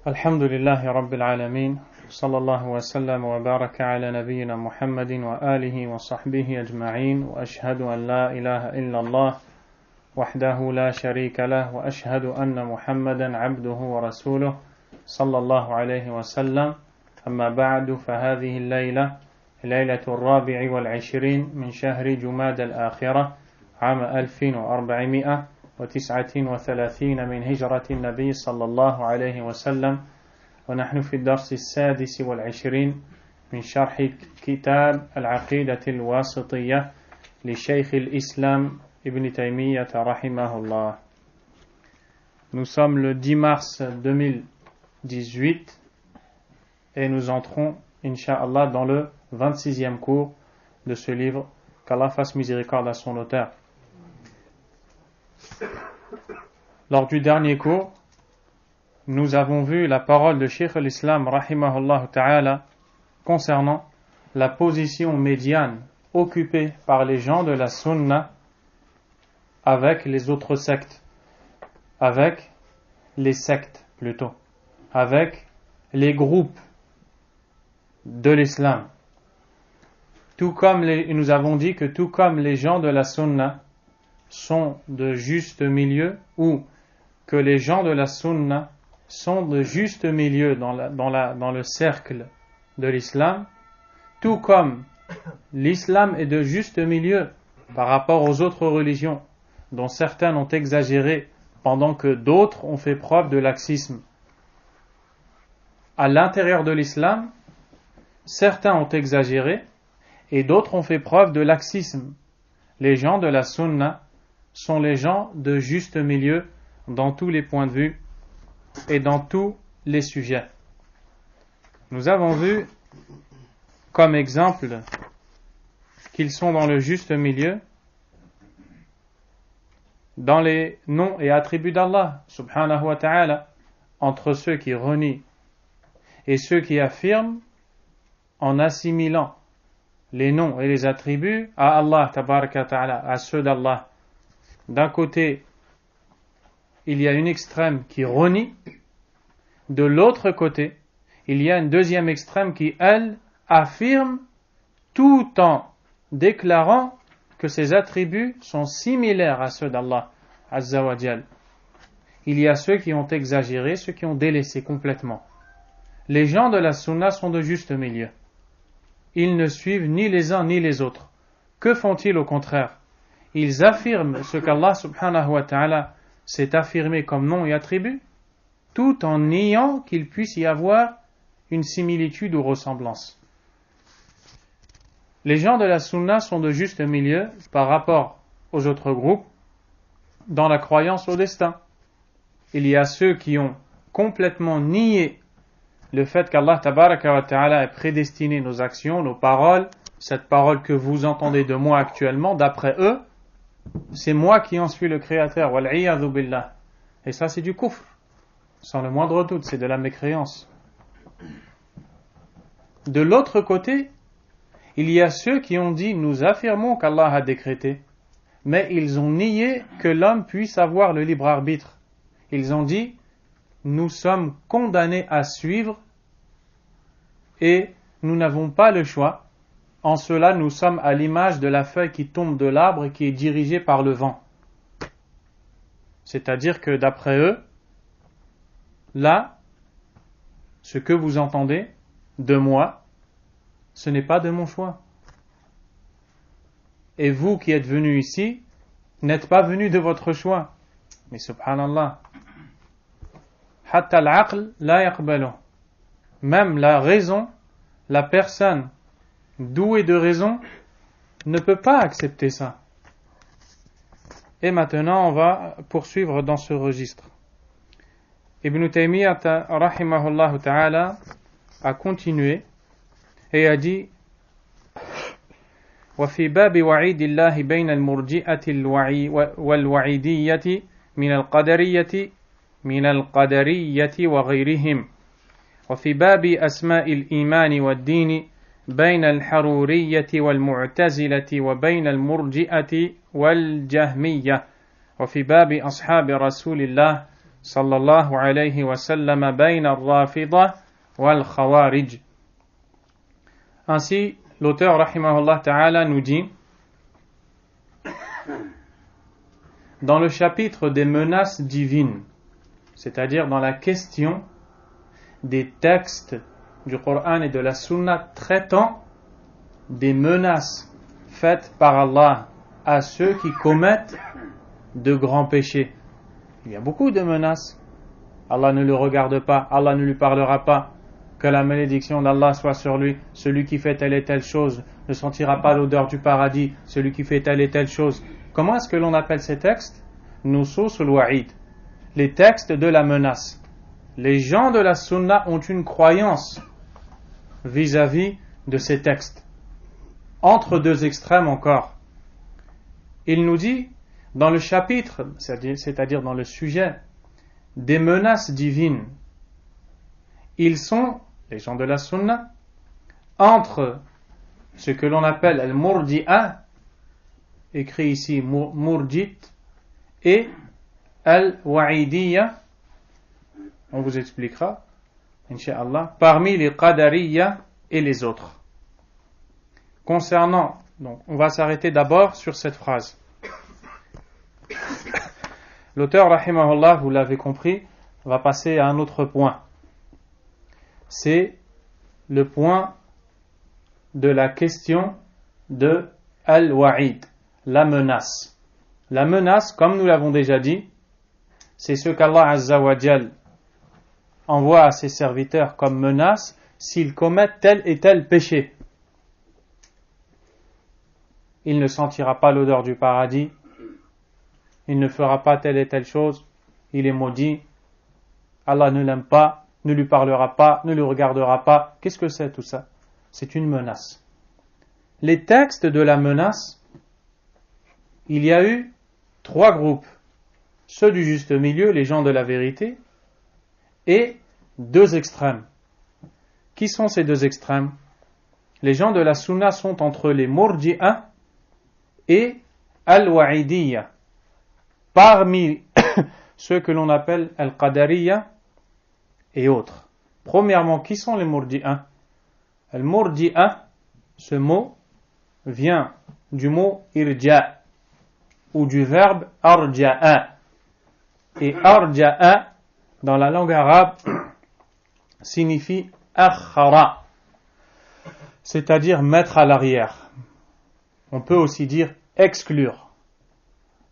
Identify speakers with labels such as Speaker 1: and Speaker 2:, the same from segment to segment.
Speaker 1: الحمد لله رب العالمين صلى الله وسلم وبارك على نبينا محمد وآله وصحبه أجمعين وأشهد أن لا إله إلا الله وحده لا شريك له وأشهد أن محمدا عبده ورسوله صلى الله عليه وسلم أما بعد فهذه الليلة ليلة 24 من شهر جماد الآخرة عام 1439 من هجرة النبي صلى الله عليه وسلم ونحن في الدرس 26 من شرح كتاب العقيدة الواسطية لشيخ الإسلام ابن تيمية رحمه الله. Nous sommes le 10 mars 2018 et nous entrons, Inch'Allah, dans le 26e cours de ce livre. Qu'Allah fasse miséricorde à son auteur. Lors du dernier cours, nous avons vu la parole de Cheikh al-Islam rahimahullah ta'ala concernant la position médiane occupée par les gens de la Sunna avec les autres sectes, avec les sectes plutôt, avec les groupes de l'islam. Tout comme nous avons dit que tout comme les gens de la Sunna sont de juste milieu, ou que les gens de la Sunna sont de juste milieu dans le cercle de l'islam, tout comme l'islam est de juste milieu par rapport aux autres religions, dont certaines ont exagéré pendant que d'autres ont fait preuve de laxisme. À l'intérieur de l'islam, certains ont exagéré et d'autres ont fait preuve de laxisme. Les gens de la Sunna sont les gens de juste milieu dans tous les points de vue et dans tous les sujets. Nous avons vu comme exemple qu'ils sont dans le juste milieu dans les noms et attributs d'Allah subhanahu wa ta'ala, entre ceux qui renient et ceux qui affirment en assimilant les noms et les attributs à Allah tabaraka ta'ala, à ceux d'Allah. D'un côté, il y a une extrême qui renie. De l'autre côté, il y a une deuxième extrême qui, elle, affirme tout en déclarant que ses attributs sont similaires à ceux d'Allah Azza wa Jal. Il y a ceux qui ont exagéré, ceux qui ont délaissé complètement. Les gens de la Sunna sont de juste milieu. Ils ne suivent ni les uns ni les autres. Que font-ils au contraire? Ils affirment ce qu'Allah subhanahu wa ta'ala s'est affirmé comme nom et attribut, tout en niant qu'il puisse y avoir une similitude ou ressemblance. Les gens de la Sunna sont de juste milieu par rapport aux autres groupes dans la croyance au destin. Il y a ceux qui ont complètement nié le fait qu'Allah tabaraka wa ta'ala ait prédestiné nos actions, nos paroles, cette parole que vous entendez de moi actuellement, d'après eux, c'est moi qui en suis le créateur, wal'iyadhu billah. Et ça c'est du kufr, sans le moindre doute, c'est de la mécréance. De l'autre côté, il y a ceux qui ont dit, nous affirmons qu'Allah a décrété, mais ils ont nié que l'homme puisse avoir le libre arbitre. Ils ont dit, nous sommes condamnés à suivre et nous n'avons pas le choix. En cela, nous sommes à l'image de la feuille qui tombe de l'arbre et qui est dirigée par le vent. C'est-à-dire que d'après eux, là, ce que vous entendez de moi, ce n'est pas de mon choix. Et vous qui êtes venus ici, n'êtes pas venus de votre choix. Mais subhanallah, hatta al-aql la yaqbalu. Même la raison, la personne doué de raison ne peut pas accepter ça. Et maintenant on va poursuivre dans ce registre. Ibn Taymiyyah rahimahullah ta'ala a continué et a dit وفي باب وعيد الله بين المرجئة والوعيدية من القدرية وغيرهم وفي باب أسماء الإيمان والدين بين الحرورية والمعتزلة وبين المرجئة والجهمية وفي باب أصحاب رسول الله sallallahu alayhi wa sallam bayna al-Rafida wal-Khawarij. Ainsi, l'auteur rahimahullah ta'ala nous dit dans le chapitre des menaces divines, c'est-à-dire dans la question des textes du Coran et de la Sunna traitant des menaces faites par Allah à ceux qui commettent de grands péchés. Il y a beaucoup de menaces. Allah ne le regarde pas, Allah ne lui parlera pas, que la malédiction d'Allah soit sur lui, celui qui fait telle et telle chose ne sentira pas l'odeur du paradis, celui qui fait telle et telle chose. Comment est-ce que l'on appelle ces textes? Nusus al-Wa'id, les textes de la menace. Les gens de la Sunna ont une croyance vis-à-vis de ces textes. Entre deux extrêmes encore. Il nous dit, dans le chapitre, c'est-à-dire dans le sujet des menaces divines, ils sont, les gens de la Sunna, entre ce que l'on appelle al-Murji'a, écrit ici Murjit, et al-Wa'idiyya, on vous expliquera, Inch'Allah, parmi les Qadariyya et les autres. Concernant, donc, on va s'arrêter d'abord sur cette phrase. L'auteur, rahimahullah, vous l'avez compris, va passer à un autre point. C'est le point de la question de al-Wa'id, la menace. La menace, comme nous l'avons déjà dit, c'est ce qu'Allah Azza wa Jal envoie à ses serviteurs comme menace s'ils commettent tel et tel péché. Il ne sentira pas l'odeur du paradis, il ne fera pas telle et telle chose, il est maudit, Allah ne l'aime pas, ne lui parlera pas, ne le regardera pas. Qu'est-ce que c'est tout ça? C'est une menace. Les textes de la menace, il y a eu 3 groupes. Ceux du juste milieu, les gens de la vérité, et 2 extrêmes. Qui sont ces 2 extrêmes? Les gens de la Sunna sont entre les Murji'a et al-Wa'idiyya. Parmi ceux que l'on appelle al-Qadariyya et autres. Premièrement, qui sont les Murji'a? Al-Murji'a, ce mot vient du mot irja' ou du verbe arja'a. Et arja'a, dans la langue arabe, signifie akhara, c'est-à-dire mettre à l'arrière. On peut aussi dire exclure.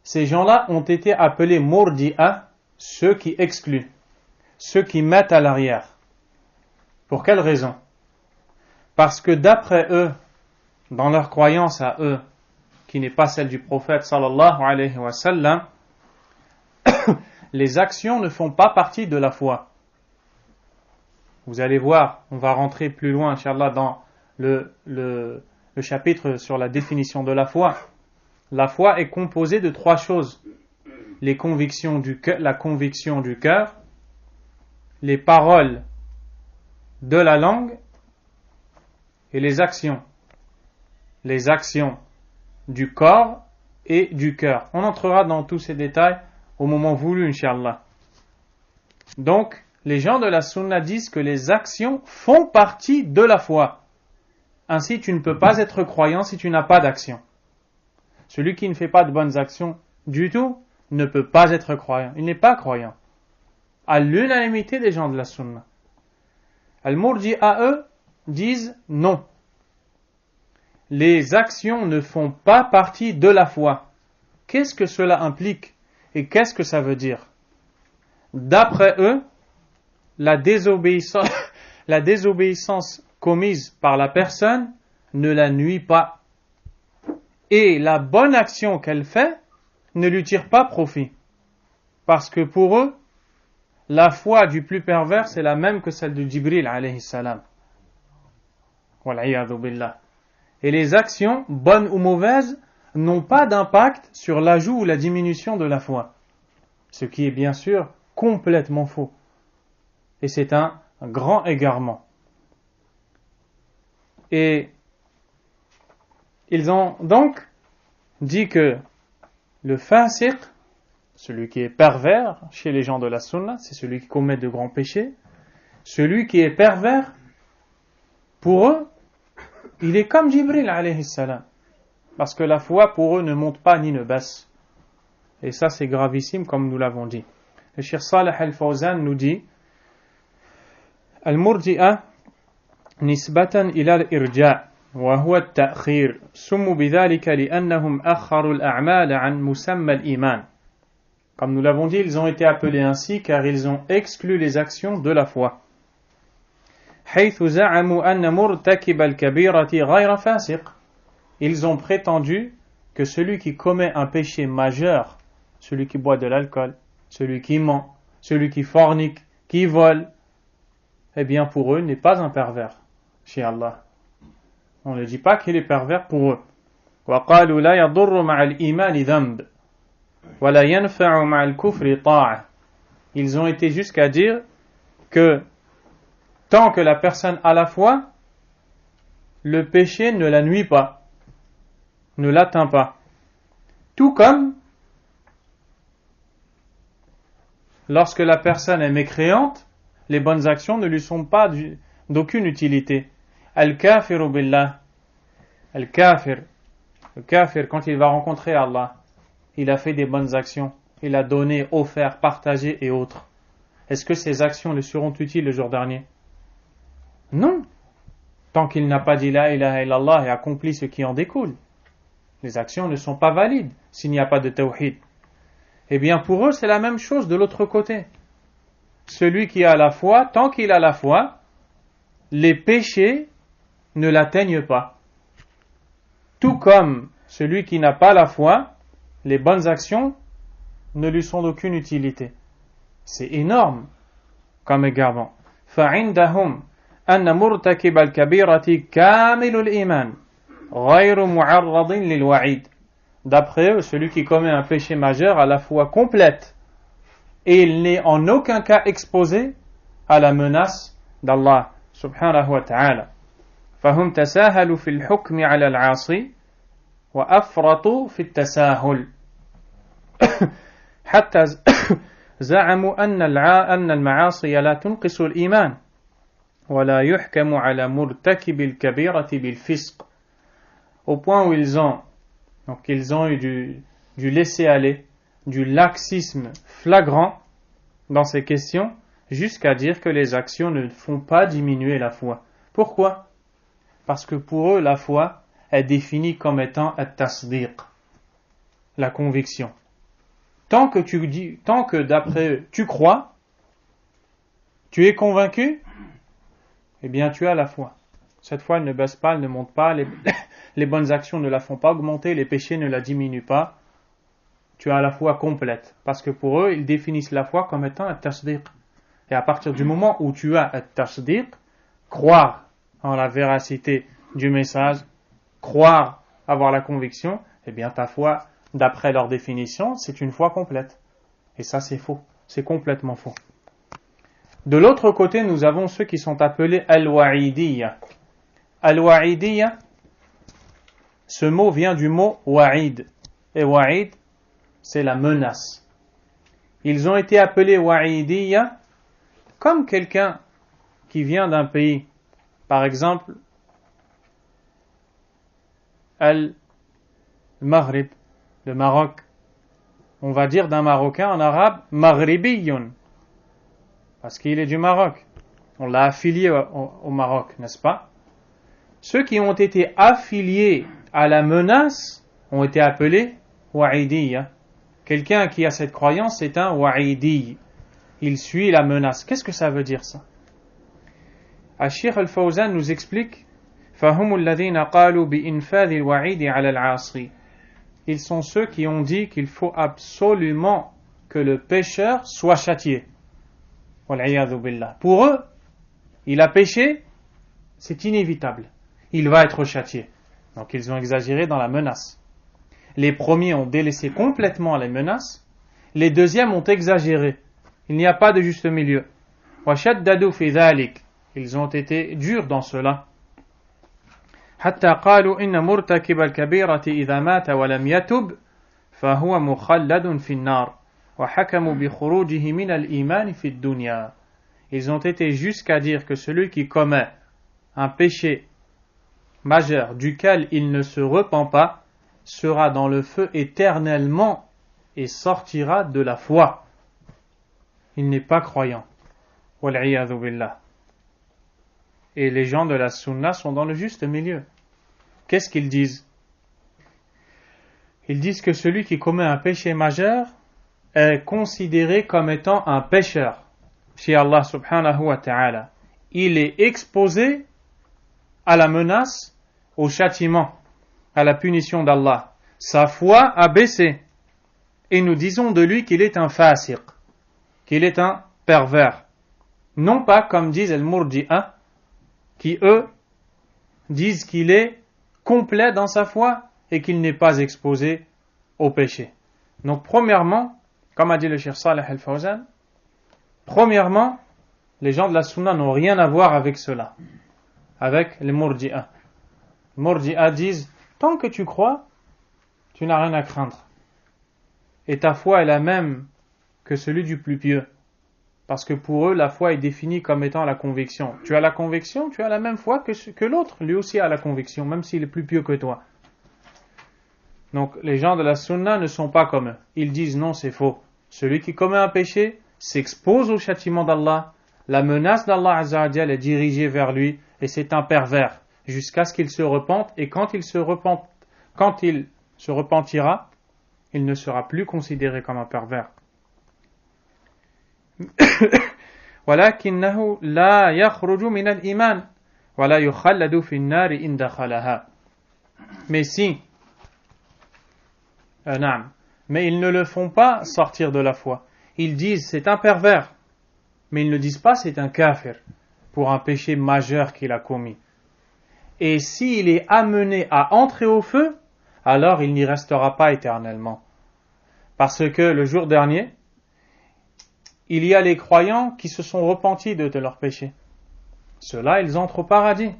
Speaker 1: Ces gens-là ont été appelés murji'a, ceux qui excluent, ceux qui mettent à l'arrière. Pour quelle raison? Parce que d'après eux, dans leur croyance à eux, qui n'est pas celle du prophète sallallahu alayhi wa sallam, les actions ne font pas partie de la foi. Vous allez voir, on va rentrer plus loin, Inch'Allah, dans le chapitre sur la définition de la foi. La foi est composée de 3 choses. La conviction du cœur, les paroles de la langue et les actions. Les actions du corps et du cœur. On entrera dans tous ces détails au moment voulu, Inch'Allah. Donc, les gens de la Sunna disent que les actions font partie de la foi. Ainsi, tu ne peux pas être croyant si tu n'as pas d'action. Celui qui ne fait pas de bonnes actions du tout ne peut pas être croyant. Il n'est pas croyant. À l'unanimité des gens de la Sunna. Al-Murji'a, eux, disent non. Les actions ne font pas partie de la foi. Qu'est-ce que cela implique et qu'est-ce que ça veut dire? D'après eux, la désobéissance commise par la personne ne la nuit pas. Et la bonne action qu'elle fait ne lui tire pas profit. Parce que pour eux, la foi du plus pervers c'est la même que celle de Jibril alayhi salam. Wal'iyadhu billah. Et les actions, bonnes ou mauvaises, n'ont pas d'impact sur l'ajout ou la diminution de la foi. Ce qui est bien sûr complètement faux. Et c'est un grand égarement. Et ils ont donc dit que le fasiq, celui qui est pervers chez les gens de la sunna, c'est celui qui commet de grands péchés. Celui qui est pervers, pour eux, il est comme Jibril alayhi salam. Parce que la foi pour eux ne monte pas ni ne baisse. Et ça c'est gravissime comme nous l'avons dit. Le Cheikh Salih al-Fawzan nous dit Al-Murji'a nisbatan ila al-irja' wa huwa at-ta'khir summu bidhalika li'annahum akharu al-a'mal 'an musamma al-iman. Comme nous l'avons dit, ils ont été appelés ainsi car ils ont exclu les actions de la foi. حيث زعموا أن مرتكب الكبيرة غير فاسق. Ils ont prétendu que celui qui commet un péché majeur, celui qui boit de l'alcool, celui qui ment, celui qui fornique, qui vole, eh bien pour eux n'est pas un pervers chez Allah. On ne dit pas qu'il est pervers pour eux. وقالوا لا يضر مع الإيمان ذنب ولا ينفع مع الكفر طاعة. Ils ont été jusqu'à dire que tant que la personne a la foi, le péché ne la nuit pas, ne l'atteint pas. Tout comme lorsque la personne est mécréante, les bonnes actions ne lui sont pas d'aucune utilité. Al-kafiru billah. Al-kafir. Le kafir, quand il va rencontrer Allah, il a fait des bonnes actions. Il a donné, offert, partagé et autres. Est-ce que ces actions lui seront utiles le jour dernier? Non. Tant qu'il n'a pas dit la ilaha illallah et accompli ce qui en découle. Les actions ne sont pas valides s'il n'y a pas de tawhid. Eh bien pour eux c'est la même chose de l'autre côté. Celui qui a la foi, tant qu'il a la foi, les péchés ne l'atteignent pas. Tout comme celui qui n'a pas la foi, les bonnes actions ne lui sont d'aucune utilité. C'est énorme comme égarement. فَعِنْدَهُمْ أَنَّ مُرْتَكِبَ الْكَبِيرَةِ كَامِلُ الْإِيمَانِ غَيْرُ مُعَرَّضٍ لِلْوَعِيدِ. D'après eux, celui qui commet un péché majeur a la foi complète et il n'est en aucun cas exposé à la menace d'Allah subhanahu wa ta'ala. فهم تساهلوا في الحكم على العاصي وأفرطوا في التساهل حتى زعموا أن المعاصي لا تنقص الإيمان ولا يحكم على مرتكب الكبيرة بالفسق. Au point où ils ont eu du laisser-aller, du laxisme flagrant dans ces questions, jusqu'à dire que les actions ne font pas diminuer la foi. Pourquoi? Parce que pour eux, la foi est définie comme étant at-tasdiq, la conviction. Tant que d'après eux, tu crois, tu es convaincu, eh bien tu as la foi. Cette foi, elle ne baisse pas, elle ne monte pas, les bonnes actions ne la font pas augmenter, les péchés ne la diminuent pas. Tu as la foi complète. Parce que pour eux, ils définissent la foi comme étant at-tasdiq. Et à partir du moment où tu as at-tasdiq, croire en la véracité du message, croire, avoir la conviction, eh bien ta foi, d'après leur définition, c'est une foi complète. Et ça c'est faux, c'est complètement faux. De l'autre côté, nous avons ceux qui sont appelés al-wa'idiyya. Al-wa'idiyya, ce mot vient du mot wa'id. Et wa'id, c'est la menace. Ils ont été appelés wa'idiyya comme quelqu'un qui vient d'un pays. Par exemple, Al-Maghrib, le Maroc. On va dire d'un Marocain en arabe Maghribiyun, parce qu'il est du Maroc. On l'a affilié au Maroc, n'est-ce pas? Ceux qui ont été affiliés à la menace ont été appelés wa'idiyya. Quelqu'un qui a cette croyance, c'est un wa'idi. Il suit la menace. Qu'est-ce que ça veut dire ça? Al-Cheikh Al-Fawzan nous explique فَهُمُ الَّذِينَ قَالُوا بِإِنْفَاذِ الْوَعِيدِ عَلَى الْعَاصِي. Ils sont ceux qui ont dit qu'il faut absolument que le pécheur soit châtié. وَالْعِيَاذُ بِاللَّهِ. Pour eux, il a péché, c'est inévitable. Il va être châtié. Donc ils ont exagéré dans la menace. Les premiers ont délaissé complètement les menaces. Les deuxièmes ont exagéré. Il n'y a pas de juste milieu. وَشَدَّدُوا فِي ذَلِكَ. Ils ont été durs dans cela. حتى قالوا إن مرتكب الكبيرة إذا مات ولم يتب فهو مخلد في النار. وحكموا بخروجه من الإيمان في الدنيا. Ils ont été jusqu'à dire que celui qui commet un péché majeur duquel il ne se repent pas sera dans le feu éternellement et sortira de la foi. Il n'est pas croyant. Wal'iyadhu billah. Et les gens de la sunna sont dans le juste milieu. Qu'est-ce qu'ils disent? Ils disent que celui qui commet un péché majeur est considéré comme étant un pécheur chez Allah subhanahu wa ta'ala. Il est exposé à la menace, au châtiment, à la punition d'Allah. Sa foi a baissé. Et nous disons de lui qu'il est un fasiq, qu'il est un pervers. Non pas comme disent les Murji'a, qui eux disent qu'il est complet dans sa foi et qu'il n'est pas exposé au péché. Donc premièrement, comme a dit le Cheikh Saleh Al-Fawzan, premièrement, les gens de la sunna n'ont rien à voir avec cela, avec les Murji'a. Les Murji'a disent, tant que tu crois, tu n'as rien à craindre. Et ta foi est la même que celui du plus pieux. Parce que pour eux, la foi est définie comme étant la conviction. Tu as la conviction, tu as la même foi que l'autre. Lui aussi a la conviction, même s'il est plus pieux que toi. Donc, les gens de la sunna ne sont pas comme eux. Ils disent non, c'est faux. Celui qui commet un péché s'expose au châtiment d'Allah. La menace d'Allah Azza wa Jalla est dirigée vers lui et c'est un pervers jusqu'à ce qu'il se repente. Et quand il se repentira, il ne sera plus considéré comme un pervers. ولكنه لا يخرج من الإيمان ولا يخلد في النار إن دخلها. Mais si, mais ils ne le font pas sortir de la foi. Ils disent c'est un pervers, mais ils ne disent pas c'est un kafir pour un péché majeur qu'il a commis. Et s'il est amené à entrer au feu, alors il n'y restera pas éternellement. Parce que le jour dernier, il y a les croyants qui se sont repentis de leurs péchés. Ceux-là, ils entrent au paradis.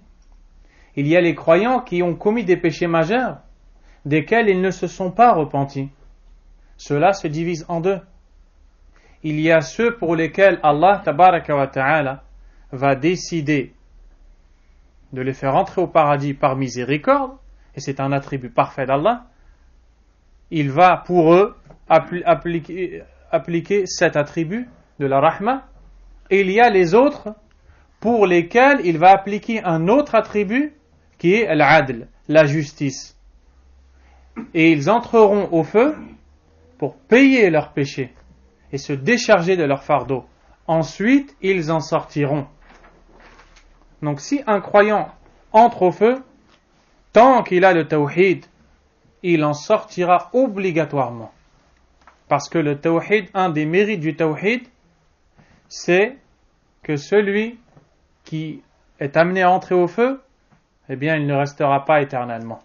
Speaker 1: Il y a les croyants qui ont commis des péchés majeurs, desquels ils ne se sont pas repentis. Ceux-là se divisent en deux. Il y a ceux pour lesquels Allah tabaraka wa ta'ala va décider de les faire entrer au paradis par miséricorde, et c'est un attribut parfait d'Allah. Il va pour eux appliquer cet attribut de la rahma, et il y a les autres pour lesquels il va appliquer un autre attribut qui est l'adl, la justice. Et ils entreront au feu pour payer leurs péchés et se décharger de leur fardeau. Ensuite, ils en sortiront. Donc si un croyant entre au feu, tant qu'il a le tawhid, il en sortira obligatoirement. Parce que le tawhid, un des mérites du tawhid, c'est que celui qui est amené à entrer au feu, eh bien, il ne restera pas éternellement.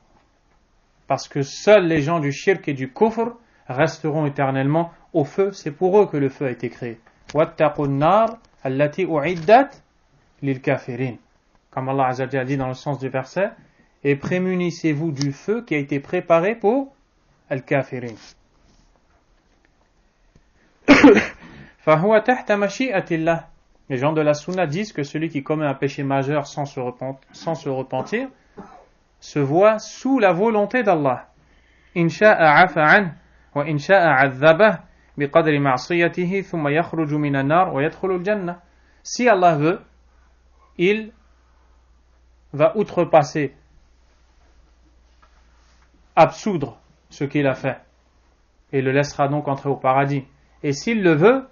Speaker 1: Parce que seuls les gens du shirk et du kufr resteront éternellement au feu. C'est pour eux que le feu a été créé. وَاتَّقُوا النَّارَ الَّتِي أُعِدَّتْ لِلْكَافِرِينَ. Comme Allah Azza wa Jalla dit dans le sens du verset, et prémunissez-vous du feu qui a été préparé pour al-kafirin. فَهُوَ تَحْتَ مَشِيئَةِ اللَّهِ. Les gens de la sunna disent que celui qui commet un péché majeur sans se repentir se voit sous la volonté d'Allah. إِنْ شَاءَ عَفَى عَنْهُ وَإِنْ شَاءَ عَذَّبَهُ بِقَدْرِ مَعْصِيَتِهِ ثُمَّ يَخْرُجُ مِنَ النَّارِ وَيَدْخُلُ الْجَنَّةِ. Si Allah veut, il va outrepasser, absoudre ce qu'il a fait et le laissera donc entrer au paradis. Et s'il le veut,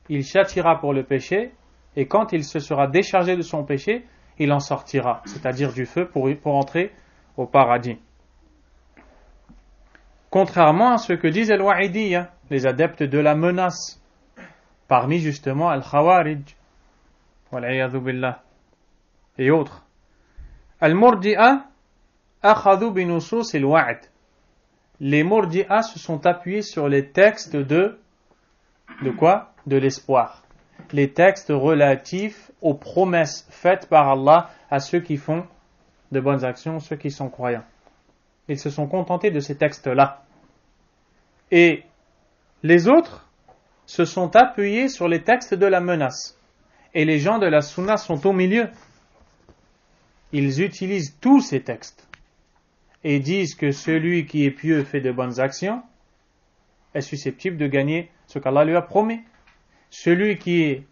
Speaker 1: il châtira pour le péché, et quand il se sera déchargé de son péché, il en sortira, c'est-à-dire du feu pour entrer au paradis. Contrairement à ce que disent les Wa'idiyya, les adeptes de la menace, parmi justement Al-Khawarij, wal-'iyadhu billah, et autres. Al-Murji'a akhadhu bi nusus al-wa'd. Les Murji'a se sont appuyés sur les textes de quoi? De l'espoir. Les textes relatifs aux promesses faites par Allah à ceux qui font de bonnes actions, ceux qui sont croyants. Ils se sont contentés de ces textes-là. Et Les autres se sont appuyés sur les textes de la menace. Et les gens de la sunna sont au milieu. Ils utilisent tous ces textes et disent que celui qui est pieux fait de bonnes actions est susceptible de gagner ce qu'Allah lui a promis. Celui qui est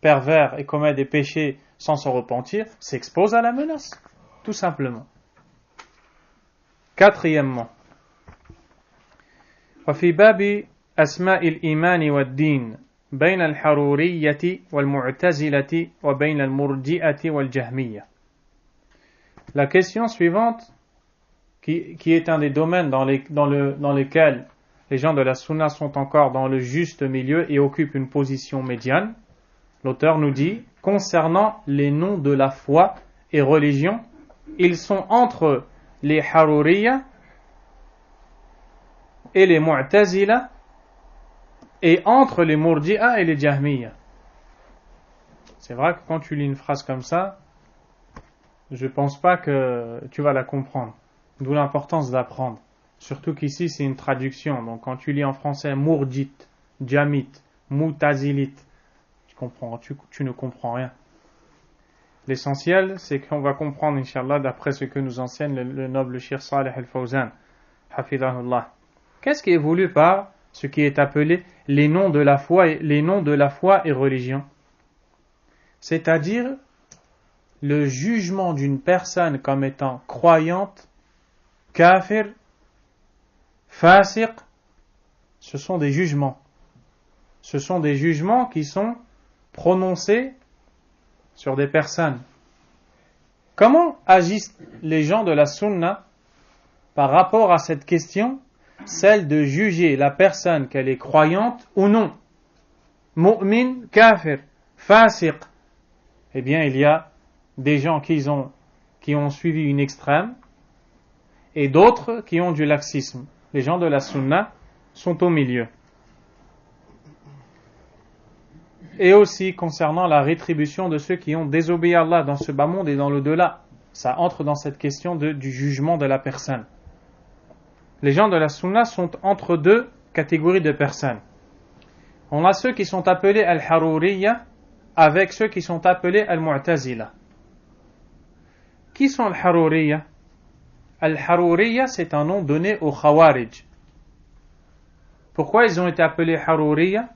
Speaker 1: pervers et commet des péchés sans s'en repentir s'expose à la menace, tout simplement. Quatrièmement, وفي باب أسماء الإيمان والدين بين الحرورية والمعتزلة وبين المرجئة والجهمية. La question suivante, qui est un des domaines dans lesquels les gens de la sunna sont encore dans le juste milieu et occupent une position médiane, l'auteur nous dit, concernant les noms de la foi et religion, ils sont entre les Haruriyya et les Mu'tazila et entre les Murji'a et les Jahmiyya. C'est vrai que quand tu lis une phrase comme ça, je pense pas que tu vas la comprendre. D'où l'importance d'apprendre. Surtout qu'ici c'est une traduction. Donc quand tu lis en français Murjit, Jamit, Mutazilit, tu ne comprends rien. L'essentiel, c'est qu'on va comprendre, Inch'Allah, d'après ce que nous enseigne le noble Cheikh Salih al-Fawzan, Hafidahullah. Qu'est-ce qui est voulu par ce qui est appelé les noms de la foi et religion? C'est-à-dire le jugement d'une personne comme étant croyante, kafir, fasiq, ce sont des jugements. Ce sont des jugements qui sont prononcés sur des personnes. Comment agissent les gens de la sunna par rapport à cette question, celle de juger la personne qu'elle est croyante ou non? Mu'min, kafir, fasiq. Eh bien, il y a des gens qui ont suivi une extrême et d'autres qui ont du laxisme. Les gens de la sunna sont au milieu. Et aussi concernant la rétribution de ceux qui ont désobéi à Allah dans ce bas monde et dans l'au-delà. Ça entre dans cette question du jugement de la personne. Les gens de la sunna sont entre deux catégories de personnes. On a ceux qui sont appelés al-Haruriyya avec ceux qui sont appelés al-Mu'tazila. Qui sont al-Haruriyya? Al-Haruriyya, c'est un nom donné aux Khawarij. Pourquoi ils ont été appelés Haruriyya?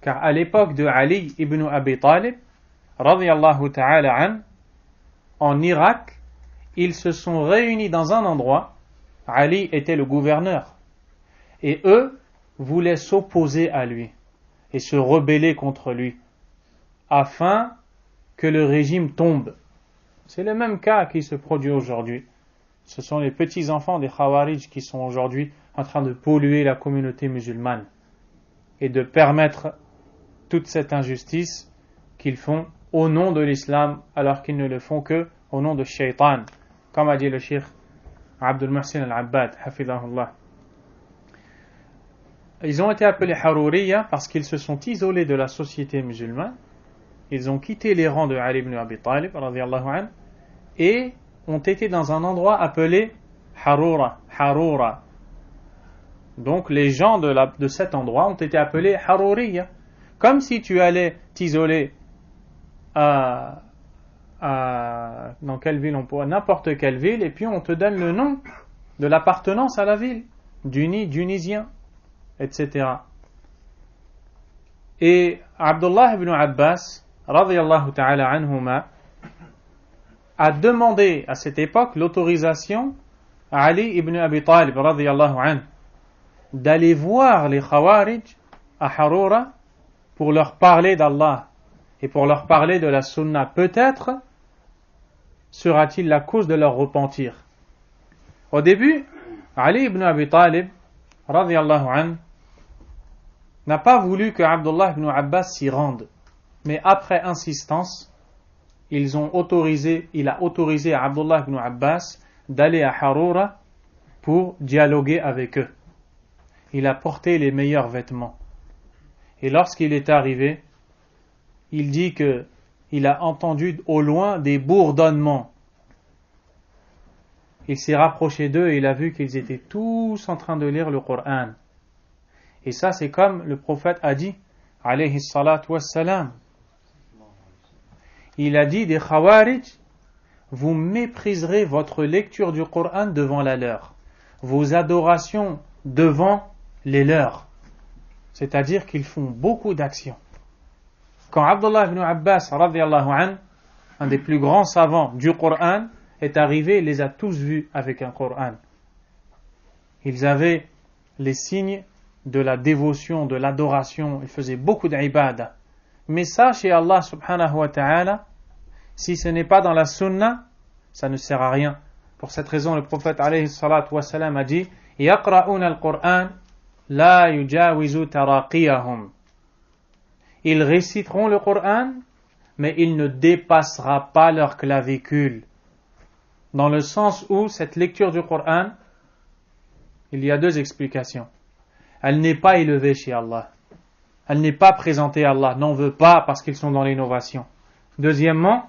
Speaker 1: Car à l'époque de Ali ibn Abi Talib, radiyallahu ta'ala an, en Irak, ils se sont réunis dans un endroit. Ali était le gouverneur. Et eux voulaient s'opposer à lui et se rebeller contre lui, afin que le régime tombe. C'est le même cas qui se produit aujourd'hui. Ce sont les petits-enfants des Khawarij qui sont aujourd'hui en train de polluer la communauté musulmane et de permettre toute cette injustice qu'ils font au nom de l'islam alors qu'ils ne le font que au nom de Shaitan, comme a dit le Cheikh Abdul Muhsin al-Abbad, hafidahullah. Ils ont été appelés Haruriyya parce qu'ils se sont isolés de la société musulmane. Ils ont quitté les rangs de Ali ibn Abi Talib, radiyallahu anhu, et ont été dans un endroit appelé Harura. Donc les gens de cet endroit ont été appelés Haruriyya. Comme si tu allais t'isoler dans quelle ville on pourrait, n'importe quelle ville, et puis on te donne le nom de l'appartenance à la ville, Dunisien, etc. Et Abdullah ibn Abbas, radiyallahu ta'ala anhuma, a demandé à cette époque l'autorisation à Ali ibn Abi Talib, radiyallahu anhu, d'aller voir les Khawarij à Harura pour leur parler d'Allah et pour leur parler de la sunna. Peut-être sera-t-il la cause de leur repentir. Au début, Ali ibn Abi Talib, radiyallahu anhu, n'a pas voulu que Abdullah ibn Abbas s'y rende. Mais après insistance, il a autorisé à Abdullah ibn Abbas d'aller à Harura pour dialoguer avec eux. Il a porté les meilleurs vêtements. Et lorsqu'il est arrivé, il dit que il a entendu au loin des bourdonnements. Il s'est rapproché d'eux et il a vu qu'ils étaient tous en train de lire le Coran. Et ça, c'est comme le prophète a dit, alayhi salatu wassalam. Il a dit des Khawarij, vous mépriserez votre lecture du Coran devant la leur, vos adorations devant les leurs. C'est-à-dire qu'ils font beaucoup d'actions. Quand Abdullah ibn Abbas, radiyallahu anhu, un des plus grands savants du Coran, est arrivé, il les a tous vus avec un Coran. Ils avaient les signes de la dévotion, de l'adoration, ils faisaient beaucoup d'ibadah. Mais ça, chez Allah subhanahu wa ta'ala, si ce n'est pas dans la sunna, ça ne sert à rien. Pour cette raison, le prophète alayhi salatu wa salam a dit Yaqra'una al-Qur'an la yujawizu taraqiyahum. Ils réciteront le Coran, mais il ne dépassera pas leur clavicule. Dans le sens où cette lecture du Coran, il y a deux explications. Elle n'est pas élevée chez Allah. Elle n'est pas présentée à Allah. N'en veut pas parce qu'ils sont dans l'innovation. Deuxièmement,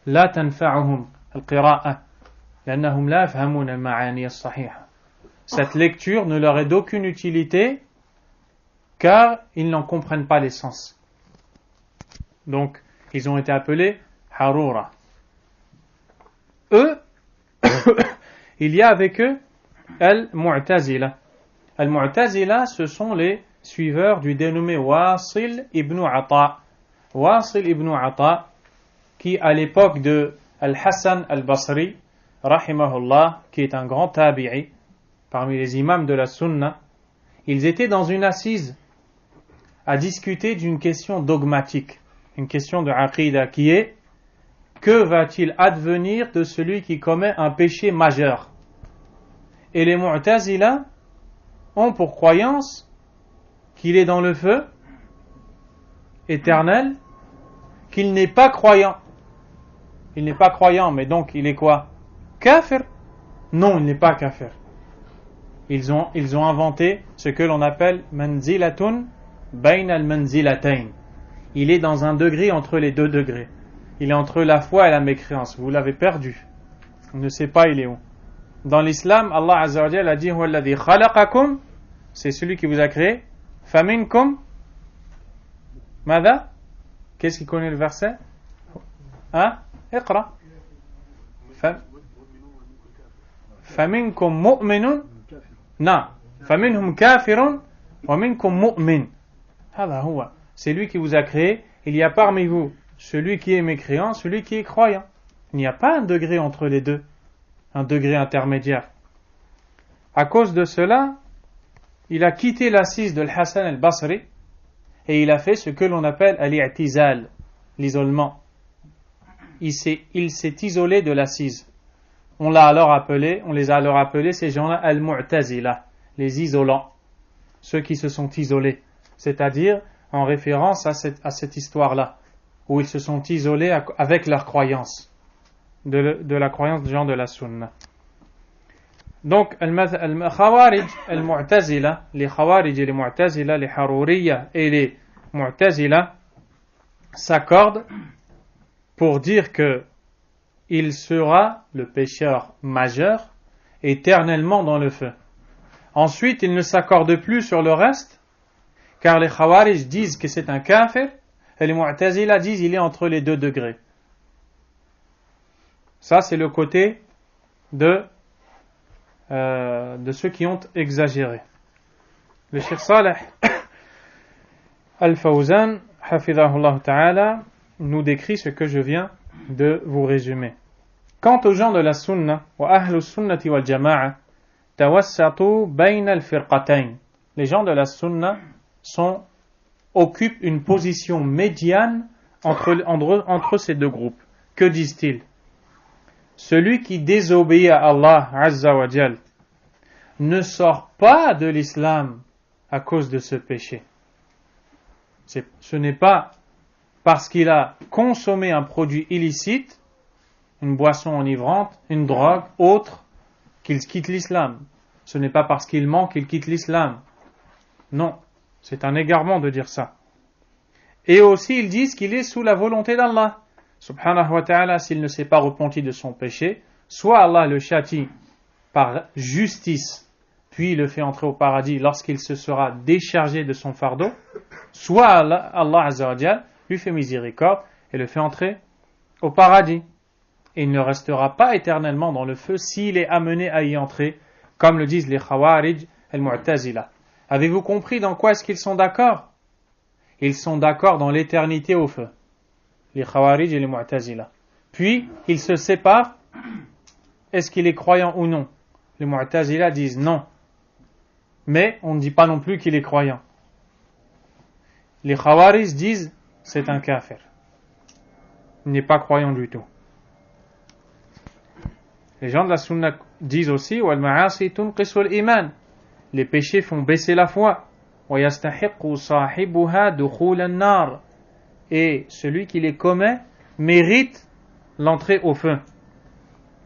Speaker 1: la tanfa'uhum al-qira'a لأنهم لا يفهمون المعاني الصحيحة. Cette lecture ne leur est d'aucune utilité car ils n'en comprennent pas les sens. Donc, ils ont été appelés Harura. Eux, il y a avec eux Al-Mu'tazila. Al-Mu'tazila, ce sont les suiveurs du dénommé Wasil ibn Ata. Wasil ibn Ata, qui à l'époque de Al-Hassan al-Basri, rahimahullah, qui est un grand tabi'i, parmi les imams de la sunna, ils étaient dans une assise à discuter d'une question dogmatique, une question de aqida qui est que va-t-il advenir de celui qui commet un péché majeur? Et les Mu'tazila ont pour croyance qu'il est dans le feu éternel, qu'il n'est pas croyant. Il n'est pas croyant, mais donc il est quoi? Kafir? Non, il n'est pas kafir. Ils ont inventé ce que l'on appelle manzilatun bayna al-manzilatayn. Il est dans un degré entre les deux degrés. Il est entre la foi et la mécréance. Vous l'avez perdu. On ne sait pas il est où. Dans l'islam, Allah Azza wa Jalla a dit Huwa alladhi khalaqakum, c'est celui qui vous a créé. Faminkum Mada? Qu'est-ce qui connaît le verset? Hein? Iqra. Faminkum mu'minun. Non. Faminhum kafirun wa minkum mu'min. Hada huwa. C'est lui qui vous a créé. Il y a parmi vous celui qui est mécréant, celui qui est croyant. Il n'y a pas un degré entre les deux, un degré intermédiaire. À cause de cela, il a quitté l'assise de Al-Hassan al-Basri et il a fait ce que l'on appelle al-i'tizal, l'isolement. Il s'est isolé de l'assise. On les a alors appelés ces gens-là al-mu'tazila, les isolants, ceux qui se sont isolés, c'est-à-dire en référence à cette histoire-là, où ils se sont isolés avec leur croyance, de la croyance des gens de la sunna. Donc, al-Khawarij, al-Mu'tazila, les Khawarij et les Mu'tazila, les Haruriya et les Mu'tazila s'accordent pour dire que il sera le pécheur majeur éternellement dans le feu. Ensuite, ils ne s'accordent plus sur le reste, car les Khawarij disent que c'est un kafir, et les Mu'tazila disent qu'il est entre les deux degrés. Ça, c'est le côté de ceux qui ont exagéré. Le Cheikh Saleh Al-Fawzan, hafidhahullah ta'ala, nous décrit ce que je viens de vous résumer. Quant aux gens de la sunna, wa ahlus sunnati wal jama'a, tawassatu bayna al-firqatayn. Les gens de la sunna occupent une position médiane entre ces deux groupes. Que disent-ils? Celui qui désobéit à Allah Azza wa Jal ne sort pas de l'islam à cause de ce péché. Ce n'est pas parce qu'il a consommé un produit illicite, une boisson enivrante, une drogue, autre, qu'il quitte l'islam. Ce n'est pas parce qu'il ment qu'il quitte l'islam. Non, c'est un égarement de dire ça. Et aussi, ils disent qu'il est sous la volonté d'Allah. Subhanahu wa ta'ala, s'il ne s'est pas repenti de son péché, soit Allah le châtie par justice puis il le fait entrer au paradis lorsqu'il se sera déchargé de son fardeau, soit Allah Azza wa Jal lui fait miséricorde et le fait entrer au paradis. Et il ne restera pas éternellement dans le feu s'il est amené à y entrer, comme le disent les Khawarij et les Mu'tazila. Avez-vous compris dans quoi est-ce qu'ils sont d'accord? Ils sont d'accord dans l'éternité au feu, les Khawarij et les Mu'tazila. Puis, ils se séparent. Est-ce qu'il est croyant ou non? Les Mu'tazila disent non. Mais on ne dit pas non plus qu'il est croyant. Les Khawarij disent c'est un kafir. Il n'est pas croyant du tout. Les gens de la Sunna disent aussi wal ma'asi tunqisu al-iman. Les péchés font baisser la foi. Wa yastahiqqu sahibuha dukhul an-nar. Et celui qui les commet mérite l'entrée au feu.